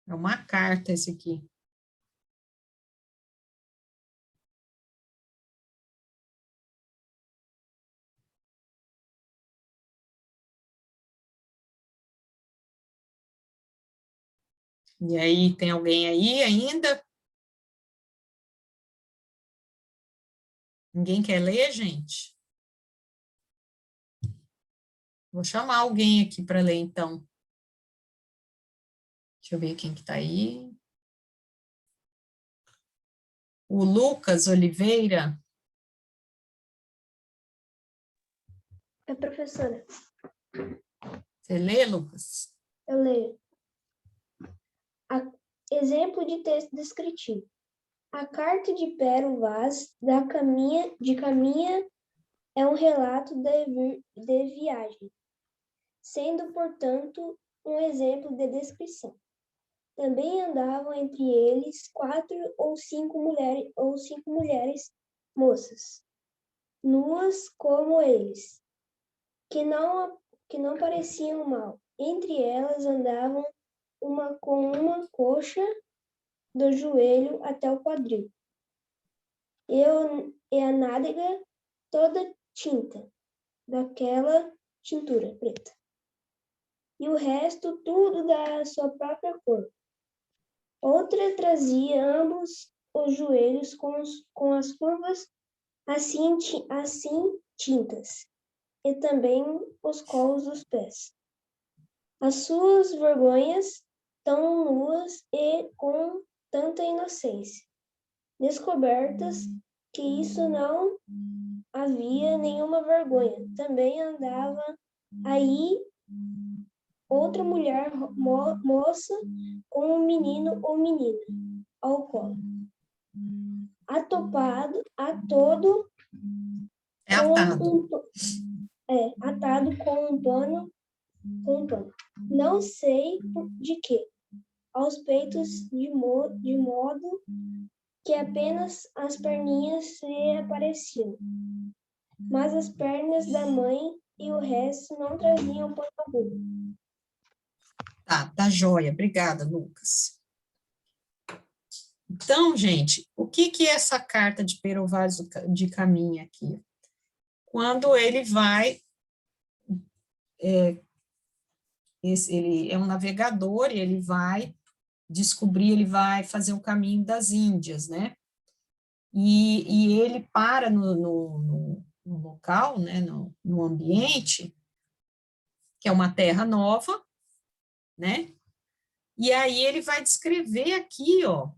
A: É uma carta esse aqui. E aí, tem alguém aí ainda? Ninguém quer ler, gente? Vou chamar alguém aqui para ler, então. Deixa eu ver quem que está aí. O Lucas Oliveira.
C: É, professora.
A: Você lê, Lucas?
C: Eu leio. Exemplo de texto descritivo. A carta de Pero Vaz de Caminha é um relato de viagem, sendo, portanto, um exemplo de descrição. Também andavam entre eles 4 ou 5 mulheres moças, nuas como eles, que não pareciam mal. Entre elas andavam uma com uma coxa do joelho até o quadril, e a nádega toda tinta, daquela tintura preta. E o resto tudo da sua própria cor. Outra trazia ambos os joelhos com as curvas assim tintas, e também os colos dos pés. As suas vergonhas tão nuas e com tanta inocência, descobertas que isso não havia nenhuma vergonha. Também andava aí outra mulher moça com um menino ou menina ao colo, atopado,
A: É atado.
C: atado com um pano, não sei de que, aos peitos, de modo que apenas as perninhas lhe apareciam, mas as pernas da mãe e o resto não traziam pano algum.
A: Tá joia. Obrigada, Lucas. Então, gente, o que é essa carta de Pero Vaz de Caminha aqui? Quando ele vai, ele é um navegador e ele vai descobrir, ele vai fazer o caminho das Índias, né? E ele para no local, né, no ambiente, que é uma terra nova, né? E aí ele vai descrever aqui, ó,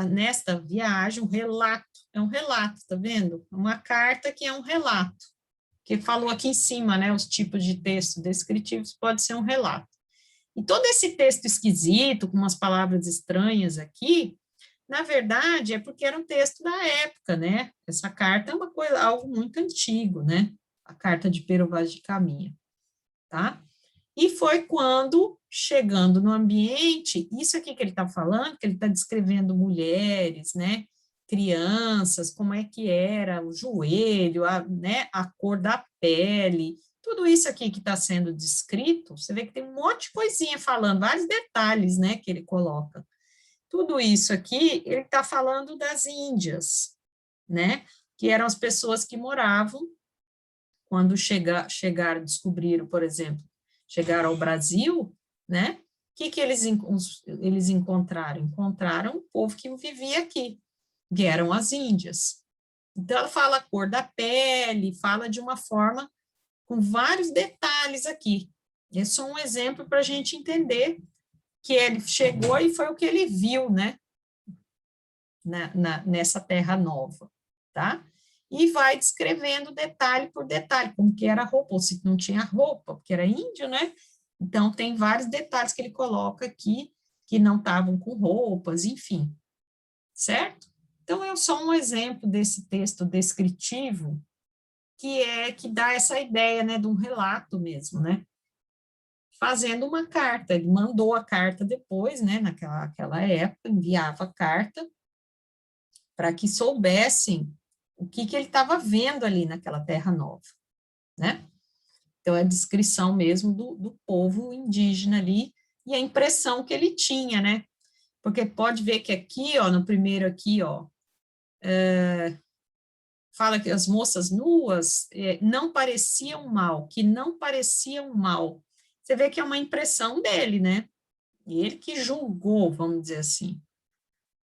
A: nesta viagem, é um relato, tá vendo? Uma carta que é um relato, que falou aqui em cima, né, os tipos de texto descritivos, pode ser um relato. E todo esse texto esquisito, com umas palavras estranhas aqui, na verdade, é porque era um texto da época, né? Essa carta é uma coisa, algo muito antigo, né? A carta de Pero Vaz de Caminha, tá? E foi quando, chegando no ambiente, isso aqui que ele está falando, que ele está descrevendo mulheres, né, crianças, como é que era o joelho, né, a cor da pele, tudo isso aqui que está sendo descrito, você vê que tem um monte de coisinha falando, vários detalhes, né, que ele coloca. Tudo isso aqui, ele está falando das Índias, né, que eram as pessoas que moravam, quando chegaram, descobriram, por exemplo, chegaram ao Brasil, né? O que eles encontraram? Encontraram o povo que vivia aqui, que eram as Índias. Então, ela fala a cor da pele, fala de uma forma com vários detalhes aqui. Esse é só um exemplo para a gente entender que ele chegou e foi o que ele viu, né? Nessa terra nova, tá? E vai descrevendo detalhe por detalhe, como que era a roupa, ou se não tinha roupa, porque era índio, né? Então, tem vários detalhes que ele coloca aqui, que não estavam com roupas, enfim, certo? Então, é só um exemplo desse texto descritivo, que dá essa ideia, né, de um relato mesmo, né? Fazendo uma carta, ele mandou a carta depois, né, naquela época, enviava a carta, para que soubessem o que ele estava vendo ali naquela terra nova, né? Então, é a descrição mesmo do povo indígena ali e a impressão que ele tinha, né? Porque pode ver que aqui, ó, no primeiro aqui, ó, fala que as moças nuas não pareciam mal, que não pareciam mal. Você vê que é uma impressão dele, né? Ele que julgou, vamos dizer assim,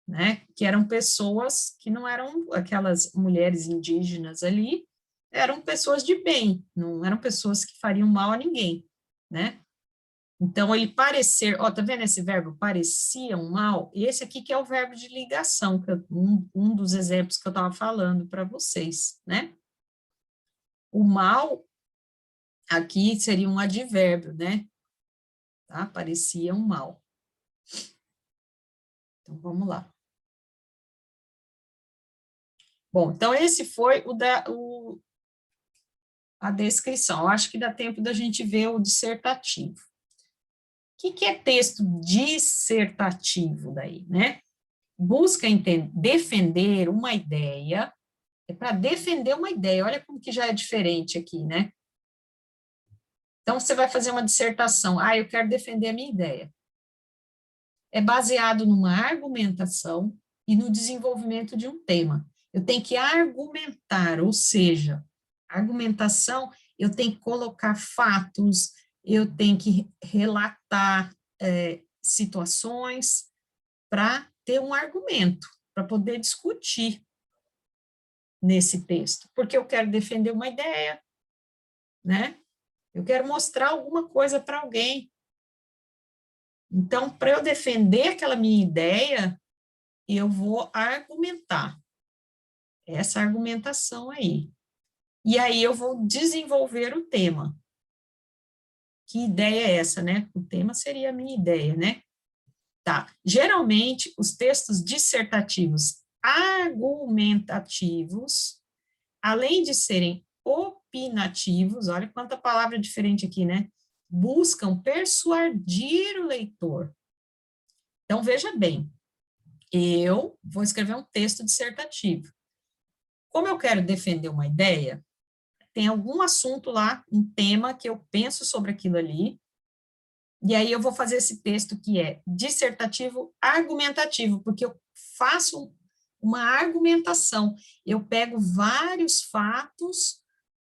A: né? Que eram pessoas que não eram aquelas mulheres indígenas ali, eram pessoas de bem, não eram pessoas que fariam mal a ninguém, né? Então, ele parecer, ó, tá vendo esse verbo parecia um mal? Esse aqui que é o verbo de ligação, que um dos exemplos que eu estava falando para vocês, né? O mal aqui seria um advérbio, né? Tá? Parecia um mal. Então, vamos lá. Bom, então esse foi a descrição. Eu acho que dá tempo da gente ver o dissertativo. O que é texto dissertativo daí, né? Busca defender uma ideia, é para defender uma ideia, olha como que já é diferente aqui, né? Então, você vai fazer uma dissertação, eu quero defender a minha ideia. É baseado numa argumentação e no desenvolvimento de um tema. Eu tenho que argumentar, ou seja, argumentação, eu tenho que colocar fatos, eu tenho que relatar situações para ter um argumento, para poder discutir nesse texto, porque eu quero defender uma ideia, né? Eu quero mostrar alguma coisa para alguém. Então, para eu defender aquela minha ideia, eu vou argumentar essa argumentação aí. E aí eu vou desenvolver o tema. Que ideia é essa, né? O tema seria a minha ideia, né? Tá. Geralmente, os textos dissertativos argumentativos, além de serem opinativos, olha quanta palavra diferente aqui, né? Buscam persuadir o leitor. Então, veja bem, eu vou escrever um texto dissertativo. Como eu quero defender uma ideia, tem algum assunto lá, um tema que eu penso sobre aquilo ali, e aí eu vou fazer esse texto que é dissertativo argumentativo, porque eu faço uma argumentação, eu pego vários fatos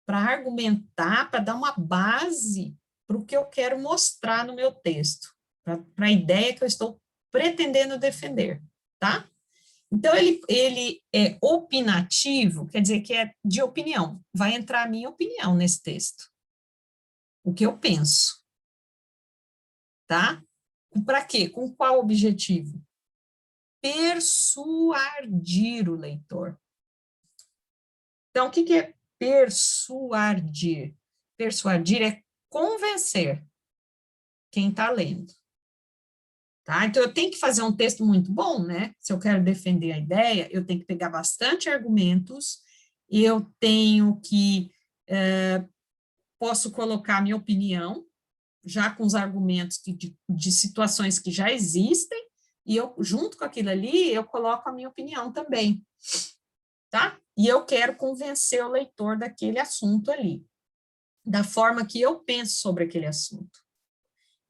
A: para argumentar, para dar uma base para o que eu quero mostrar no meu texto, para a ideia que eu estou pretendendo defender, tá? Então, ele é opinativo, quer dizer que é de opinião, vai entrar a minha opinião nesse texto, o que eu penso, tá? Para quê? Com qual objetivo? Persuadir o leitor. Então, o que é persuadir? Persuadir é convencer quem está lendo. Tá? Então, eu tenho que fazer um texto muito bom, né? Se eu quero defender a ideia, eu tenho que pegar bastante argumentos, eu tenho que, posso colocar a minha opinião, já com os argumentos de situações que já existem, e eu, junto com aquilo ali, eu coloco a minha opinião também, tá? E eu quero convencer o leitor daquele assunto ali, da forma que eu penso sobre aquele assunto.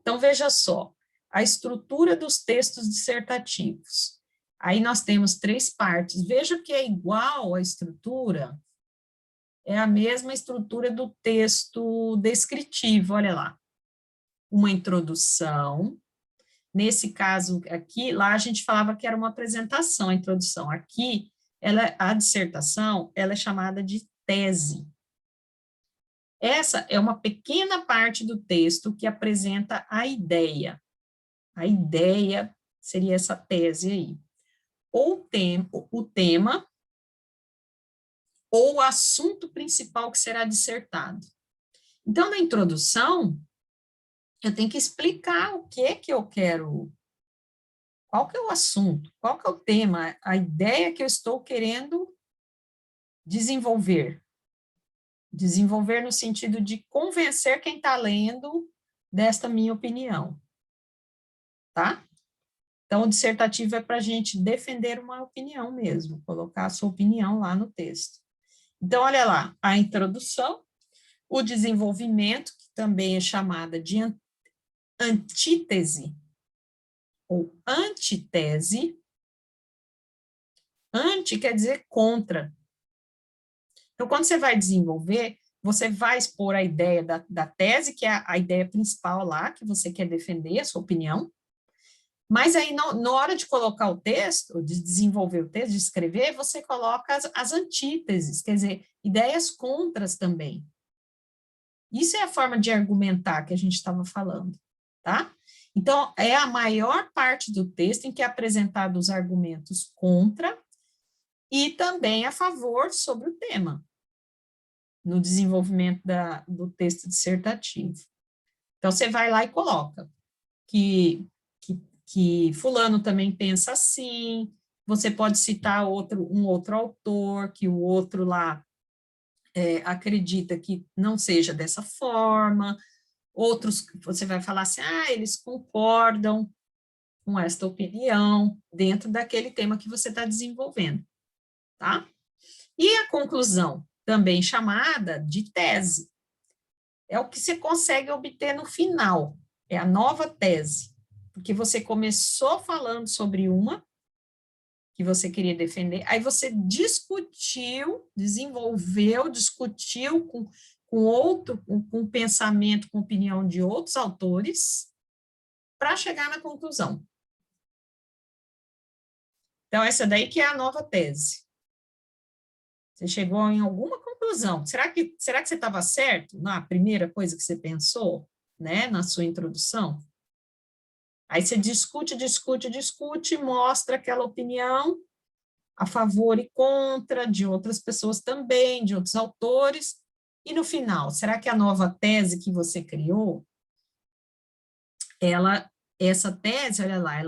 A: Então, veja só, a estrutura dos textos dissertativos. Aí nós temos 3 partes. Veja que é igual a estrutura, é a mesma estrutura do texto descritivo, olha lá. Uma introdução, nesse caso aqui, lá a gente falava que era uma apresentação, a introdução. Aqui, a dissertação, ela é chamada de tese. Essa é uma pequena parte do texto que apresenta a ideia. A ideia seria essa tese aí. Ou o tema, ou o assunto principal que será dissertado. Então, na introdução, eu tenho que explicar o que eu quero, qual que é o assunto, qual que é o tema, a ideia que eu estou querendo desenvolver. Desenvolver no sentido de convencer quem está lendo desta minha opinião. Tá? Então, o dissertativo é para a gente defender uma opinião mesmo, colocar a sua opinião lá no texto. Então, olha lá, a introdução, o desenvolvimento, que também é chamada de antítese, ou antitese. Anti quer dizer contra. Então, quando você vai desenvolver, você vai expor a ideia da tese, que é a ideia principal lá, que você quer defender, a sua opinião. Mas aí, na hora de colocar o texto, de desenvolver o texto, de escrever, você coloca as antíteses, quer dizer, ideias contras também. Isso é a forma de argumentar que a gente estava falando, tá? Então, é a maior parte do texto em que é apresentado os argumentos contra e também a favor sobre o tema, no desenvolvimento do texto dissertativo. Então, você vai lá e coloca que fulano também pensa assim, você pode citar um outro autor, que o outro lá acredita que não seja dessa forma, outros, você vai falar assim, eles concordam com esta opinião, dentro daquele tema que você está desenvolvendo, tá? E a conclusão, também chamada de tese, é o que você consegue obter no final, é a nova tese, porque você começou falando sobre uma que você queria defender, aí você discutiu, desenvolveu, discutiu com pensamento, com opinião de outros autores, para chegar na conclusão. Então, essa daí que é a nova tese. Você chegou em alguma conclusão. Será que você estava certo na primeira coisa que você pensou, né, na sua introdução? Aí você discute, mostra aquela opinião a favor e contra de outras pessoas também, de outros autores, e no final, será que a nova tese que você criou, essa tese, olha lá,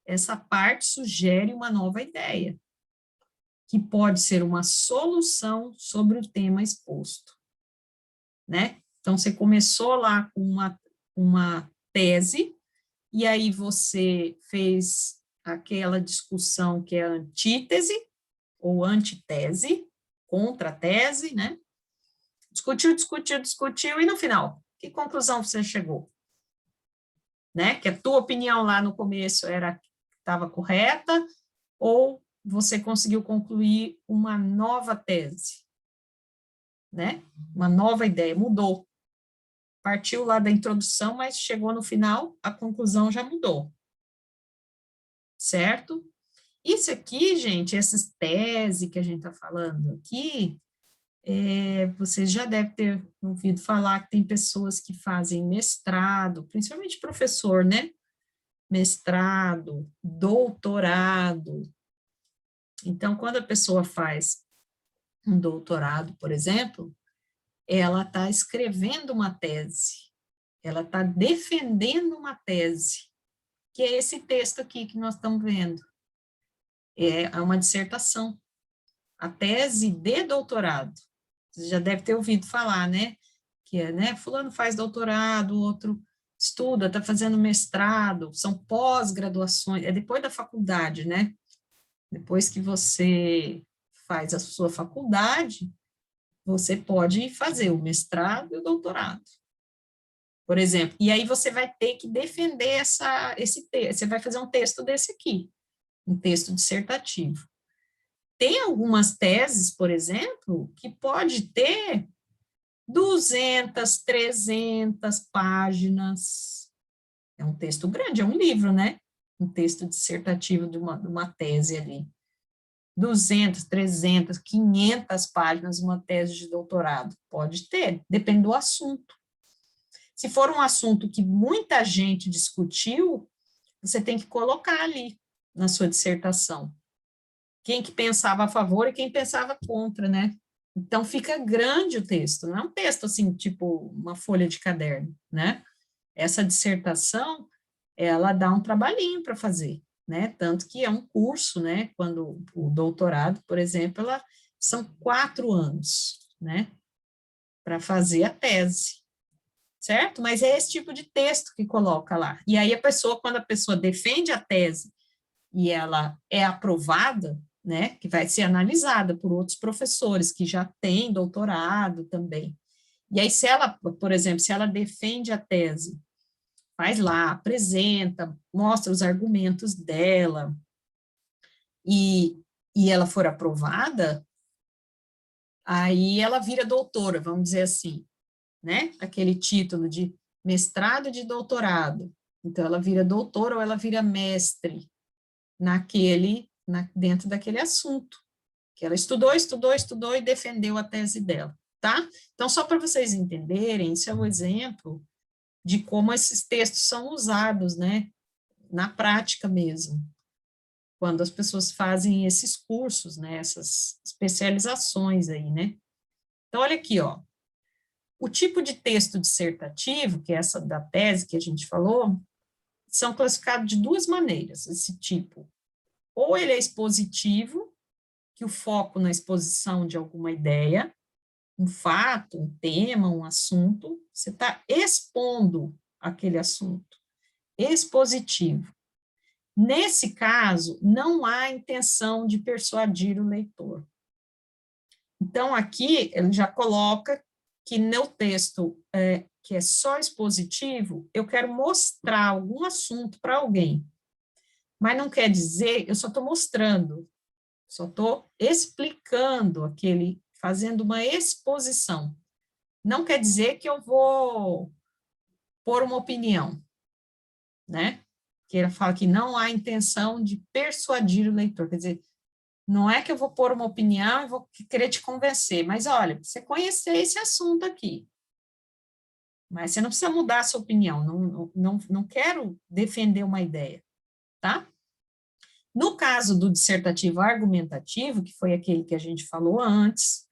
A: essa parte sugere uma nova ideia, que pode ser uma solução sobre o tema exposto, né? Então, você começou lá com uma tese, e aí você fez aquela discussão que é antítese, ou antitese, contra-tese, né? Discutiu, e no final, que conclusão você chegou? Né? Que a tua opinião lá no começo estava correta, ou você conseguiu concluir uma nova tese, né? Uma nova ideia, mudou. Partiu lá da introdução, mas chegou no final, a conclusão já mudou. Certo? Isso aqui, gente, essas teses que a gente está falando aqui, vocês já devem ter ouvido falar que tem pessoas que fazem mestrado, principalmente professor, né? Mestrado, doutorado. Então, quando a pessoa faz um doutorado, por exemplo, ela está escrevendo uma tese, ela está defendendo uma tese, que é esse texto aqui que nós estamos vendo. É uma dissertação, a tese de doutorado. Você já deve ter ouvido falar, né? Que é, né? Fulano faz doutorado, outro estuda, está fazendo mestrado, são pós-graduações, é depois da faculdade, né? Depois que você faz a sua faculdade, você pode fazer o mestrado e o doutorado, por exemplo. E aí você vai ter que defender esse texto, você vai fazer um texto desse aqui, um texto dissertativo. Tem algumas teses, por exemplo, que pode ter 200, 300 páginas. É um texto grande, é um livro, né? Um texto dissertativo de uma tese ali. 200, 300, 500 páginas, uma tese de doutorado. Pode ter, depende do assunto. Se for um assunto que muita gente discutiu, você tem que colocar ali na sua dissertação. Quem que pensava a favor e quem pensava contra, né? Então, fica grande o texto, não é um texto assim, tipo uma folha de caderno, né? Essa dissertação, ela dá um trabalhinho para fazer, né? Tanto que é um curso, né? Quando o doutorado, por exemplo, são 4 anos, né? Para fazer a tese, certo? Mas é esse tipo de texto que coloca lá. E aí quando a pessoa defende a tese e ela é aprovada, né, que vai ser analisada por outros professores que já têm doutorado também. E aí, se ela, por exemplo, se ela defende a tese, faz lá, apresenta, mostra os argumentos dela, e ela for aprovada, aí ela vira doutora, vamos dizer assim, né? Aquele título de mestrado e de doutorado. Então, ela vira doutora ou ela vira mestre dentro daquele assunto, que ela estudou e defendeu a tese dela, tá? Então, só para vocês entenderem, isso é um exemplo de como esses textos são usados, né, na prática mesmo, quando as pessoas fazem esses cursos, né, essas especializações aí, né. Então, olha aqui, ó, o tipo de texto dissertativo, que é essa da tese que a gente falou, são classificados de 2 maneiras, esse tipo. Ou ele é expositivo, que o foco na exposição de alguma ideia, um fato, um tema, um assunto, você está expondo aquele assunto. Expositivo. Nesse caso, não há intenção de persuadir o leitor. Então, aqui, ele já coloca que no texto que é só expositivo, eu quero mostrar algum assunto para alguém. Mas não quer dizer, eu só estou mostrando, só estou explicando aquele, fazendo uma exposição. Não quer dizer que eu vou pôr uma opinião, né? Que ele fala que não há intenção de persuadir o leitor, quer dizer, não é que eu vou pôr uma opinião e vou querer te convencer, mas olha, você conhecer esse assunto aqui, mas você não precisa mudar a sua opinião, não quero defender uma ideia, tá? No caso do dissertativo argumentativo, que foi aquele que a gente falou antes,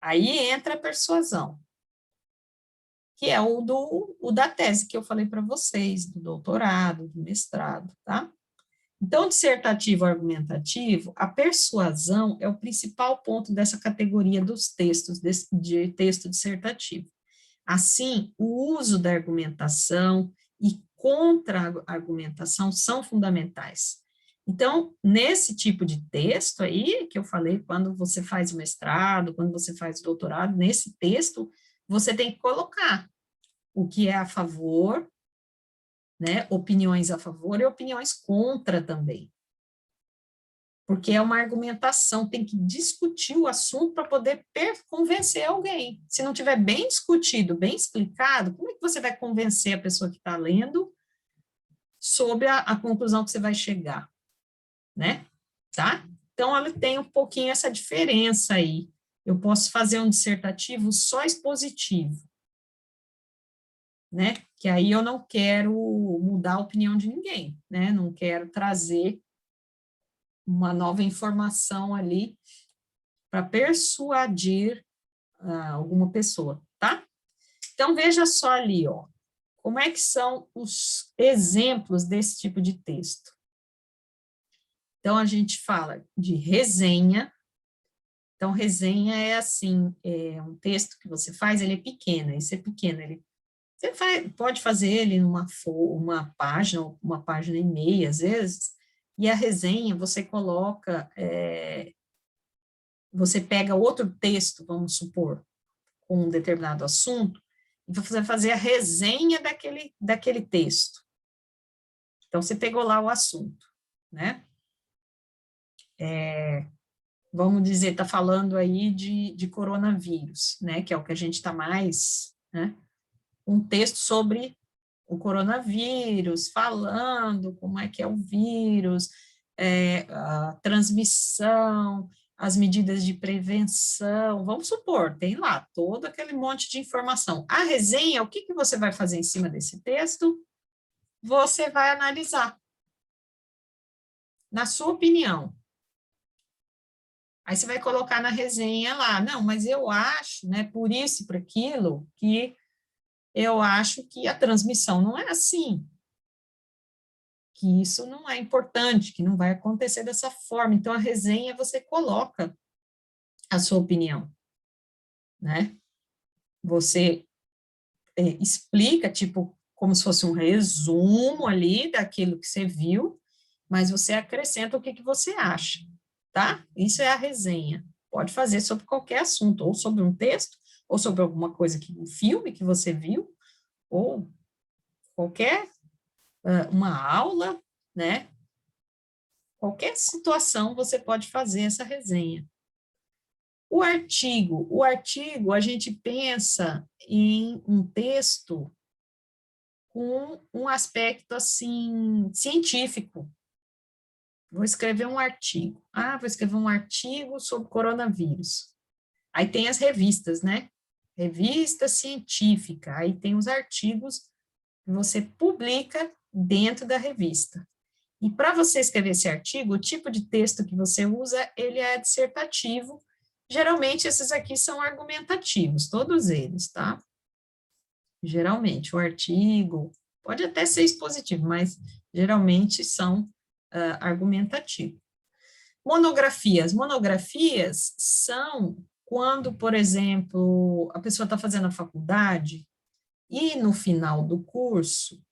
A: aí entra a persuasão, que é o da tese que eu falei para vocês, do doutorado, do mestrado, tá? Então, dissertativo argumentativo, a persuasão é o principal ponto dessa categoria dos textos, de texto dissertativo. Assim, o uso da argumentação e contra-argumentação são fundamentais. Então, nesse tipo de texto aí, que eu falei, quando você faz o mestrado, quando você faz o doutorado, nesse texto, você tem que colocar o que é a favor, né, opiniões a favor e opiniões contra também. Porque é uma argumentação, tem que discutir o assunto para poder convencer alguém. Se não tiver bem discutido, bem explicado, como é que você vai convencer a pessoa que está lendo sobre a conclusão que você vai chegar, né? Tá? Então, ela tem um pouquinho essa diferença aí. Eu posso fazer um dissertativo só expositivo, né? Que aí eu não quero mudar a opinião de ninguém, né? Não quero trazer uma nova informação ali para persuadir alguma pessoa, tá? Então, veja só ali, ó, como é que são os exemplos desse tipo de texto. Então, a gente fala de resenha. Então, resenha é assim, é um texto que você faz, ele é pequeno, esse é pequeno, você pode fazer ele numa uma página e meia, às vezes, e a resenha você coloca, você pega outro texto, vamos supor, com um determinado assunto, e você vai fazer a resenha daquele texto. Então, você pegou lá o assunto, né? Vamos dizer, está falando aí de coronavírus, né? Que é o que a gente está mais, né? Um texto sobre o coronavírus, falando como é que é o vírus, a transmissão, as medidas de prevenção, vamos supor, tem lá todo aquele monte de informação. A resenha, o que você vai fazer em cima desse texto? Você vai analisar, na sua opinião. Aí você vai colocar na resenha lá, não, mas eu acho, né, por isso e por aquilo, que eu acho que a transmissão não é assim, que isso não é importante, que não vai acontecer dessa forma. Então, a resenha você coloca a sua opinião, né? Você explica, tipo, como se fosse um resumo ali daquilo que você viu, mas você acrescenta o que você acha, tá? Isso é a resenha. Pode fazer sobre qualquer assunto, ou sobre um texto, ou sobre alguma coisa, um filme que você viu, ou qualquer, uma aula, né? Qualquer situação você pode fazer essa resenha. O artigo a gente pensa em um texto com um aspecto, assim, científico. Vou escrever um artigo. Vou escrever um artigo sobre coronavírus. Aí tem as revistas, né? Revista científica. Aí tem os artigos que você publica dentro da revista. E para você escrever esse artigo, o tipo de texto que você usa, ele é dissertativo. Geralmente, esses aqui são argumentativos, todos eles, tá? Geralmente, o artigo pode até ser expositivo, mas geralmente são argumentativos. Monografias. Monografias são quando, por exemplo, a pessoa está fazendo a faculdade e no final do curso,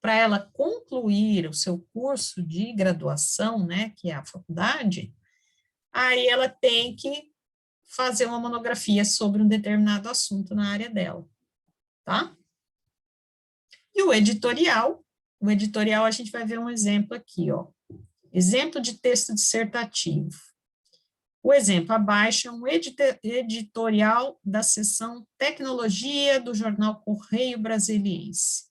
A: para ela concluir o seu curso de graduação, né, que é a faculdade, aí ela tem que fazer uma monografia sobre um determinado assunto na área dela, tá? E o editorial a gente vai ver um exemplo aqui, ó. Exemplo de texto dissertativo. O exemplo abaixo é um editorial da seção Tecnologia do jornal Correio Brasiliense.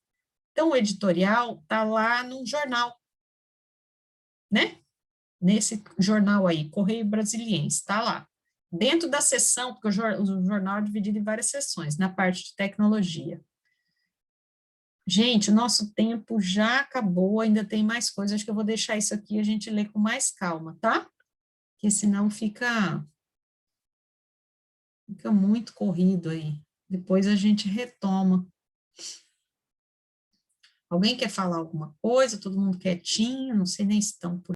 A: Então, o editorial está lá num jornal, né? Nesse jornal aí, Correio Brasiliense, está lá. Dentro da seção, porque o jornal é dividido em várias seções, na parte de tecnologia. Gente, o nosso tempo já acabou, ainda tem mais coisas, acho que eu vou deixar isso aqui e a gente lê com mais calma, tá? Porque senão fica muito corrido aí. Depois a gente retoma. Alguém quer falar alguma coisa? Todo mundo quietinho? Não sei nem se estão por